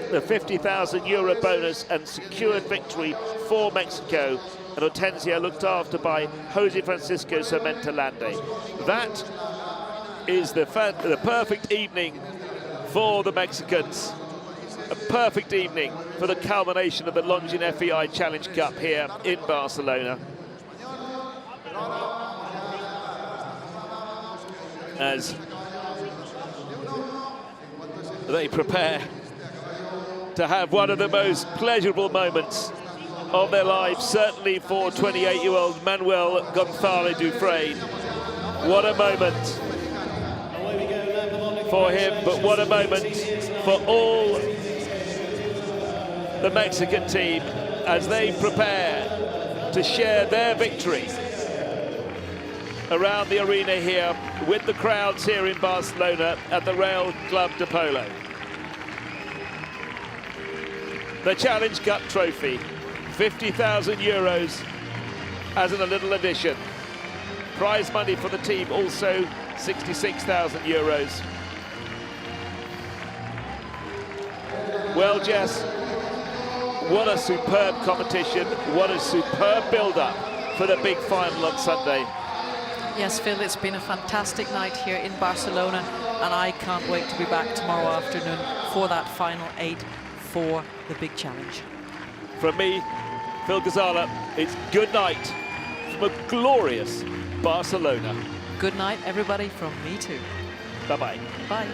the €50,000 bonus and secured victory for Mexico. And Hortensio looked after by Jose Francisco Sarmiento-Lande. That is the perfect evening for the Mexicans. A perfect evening for the culmination of the Longines FEI Challenge Cup here in Barcelona. As they prepare to have one of the most pleasurable moments of their lives, certainly for 28-year-old Manuel González Dufresne. What a moment for him, but what a moment for all the Mexican team as they prepare to share their victory around the arena here with the crowds here in Barcelona at the Real Club de Polo. The Challenge Cup trophy, €50,000 as in a little addition. Prize money for the team also €66,000. Well, Jess, what a superb competition, what a superb build-up for the big final on Sunday. Yes, Phil, it's been a fantastic night here in Barcelona, and I can't wait to be back tomorrow afternoon for that final 8 for the big challenge. From me, Phil Gazala, it's good night from a glorious Barcelona. Good night, everybody, from me too. Bye-bye. Bye.